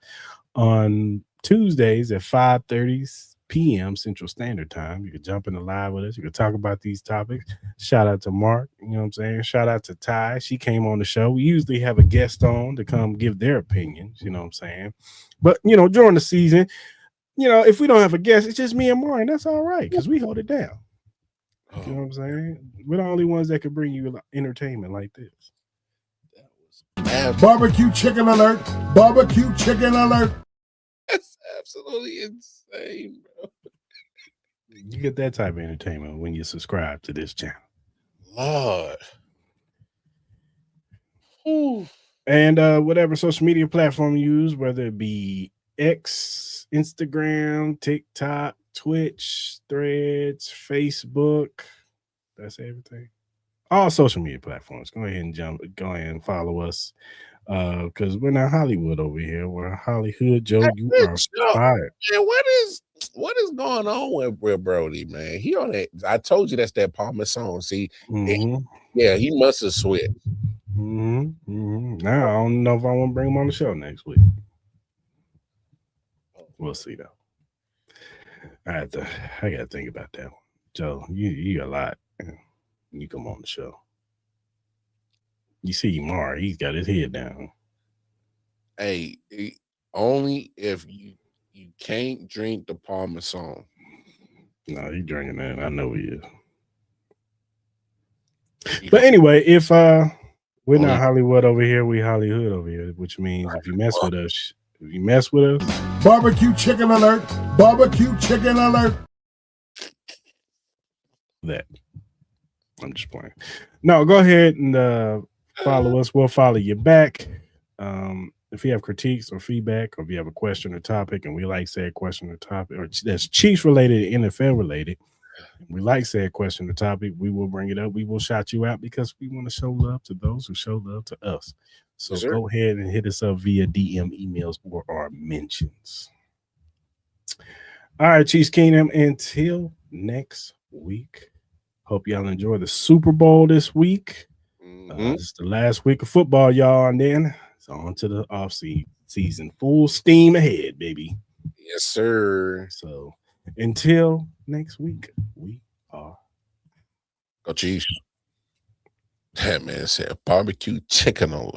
on Tuesdays at 5:30 p.m. Central Standard Time, you can jump in the live with us. You can talk about these topics. Shout out to Mark, you know what I'm saying? Shout out to Ty. She came on the show. We usually have a guest on to come give their opinions, you know what I'm saying? But, during the season, if we don't have a guest, it's just me and Mark, and that's all right, because we hold it down. You know what I'm saying? We're the only ones that can bring you entertainment like this. That was Barbecue chicken alert. Barbecue chicken alert. That's absolutely insane, bro. You get that type of entertainment when you subscribe to this channel. Lord. Ooh. And whatever social media platform you use, whether it be X, Instagram, TikTok, Twitch, Threads, Facebook, that's everything. All social media platforms. Go ahead and follow us. Because we're not Hollywood over here. We're Hollywood. Joe, you are fired. Man, what is going on with Brody, man? He on that. I told you that's that Parmesan. See, yeah, he must have switched. Now I don't know if I want to bring him on the show next week. We'll see though. I gotta think about that one. Joe, you a lot. You come on the show. You see Mar, he's got his head down. Hey, only if you can't drink the Parmesan. No, he's drinking that. I know he is. But anyway, if we're not Hollywood over here, we Hollywood over here, which means if you mess with us, barbecue chicken alert. Barbecue chicken alert. That. I'm just playing. No, go ahead and follow us. We'll follow you back. If you have critiques or feedback, or if you have a question or topic, and we like said question or topic, or that's Chiefs related, NFL related, we like said question or topic, we will bring it up. We will shout you out because we want to show love to those who show love to us. So go ahead and hit us up via DM, emails, or our mentions. All right, Chiefs Kingdom. Until next week. Hope y'all enjoy the Super Bowl this week. It's the last week of football, y'all, and then it's on to the off season. Full steam ahead, baby. Yes, sir. So until next week, we are. Go Chiefs. That man said barbecue chicken alert.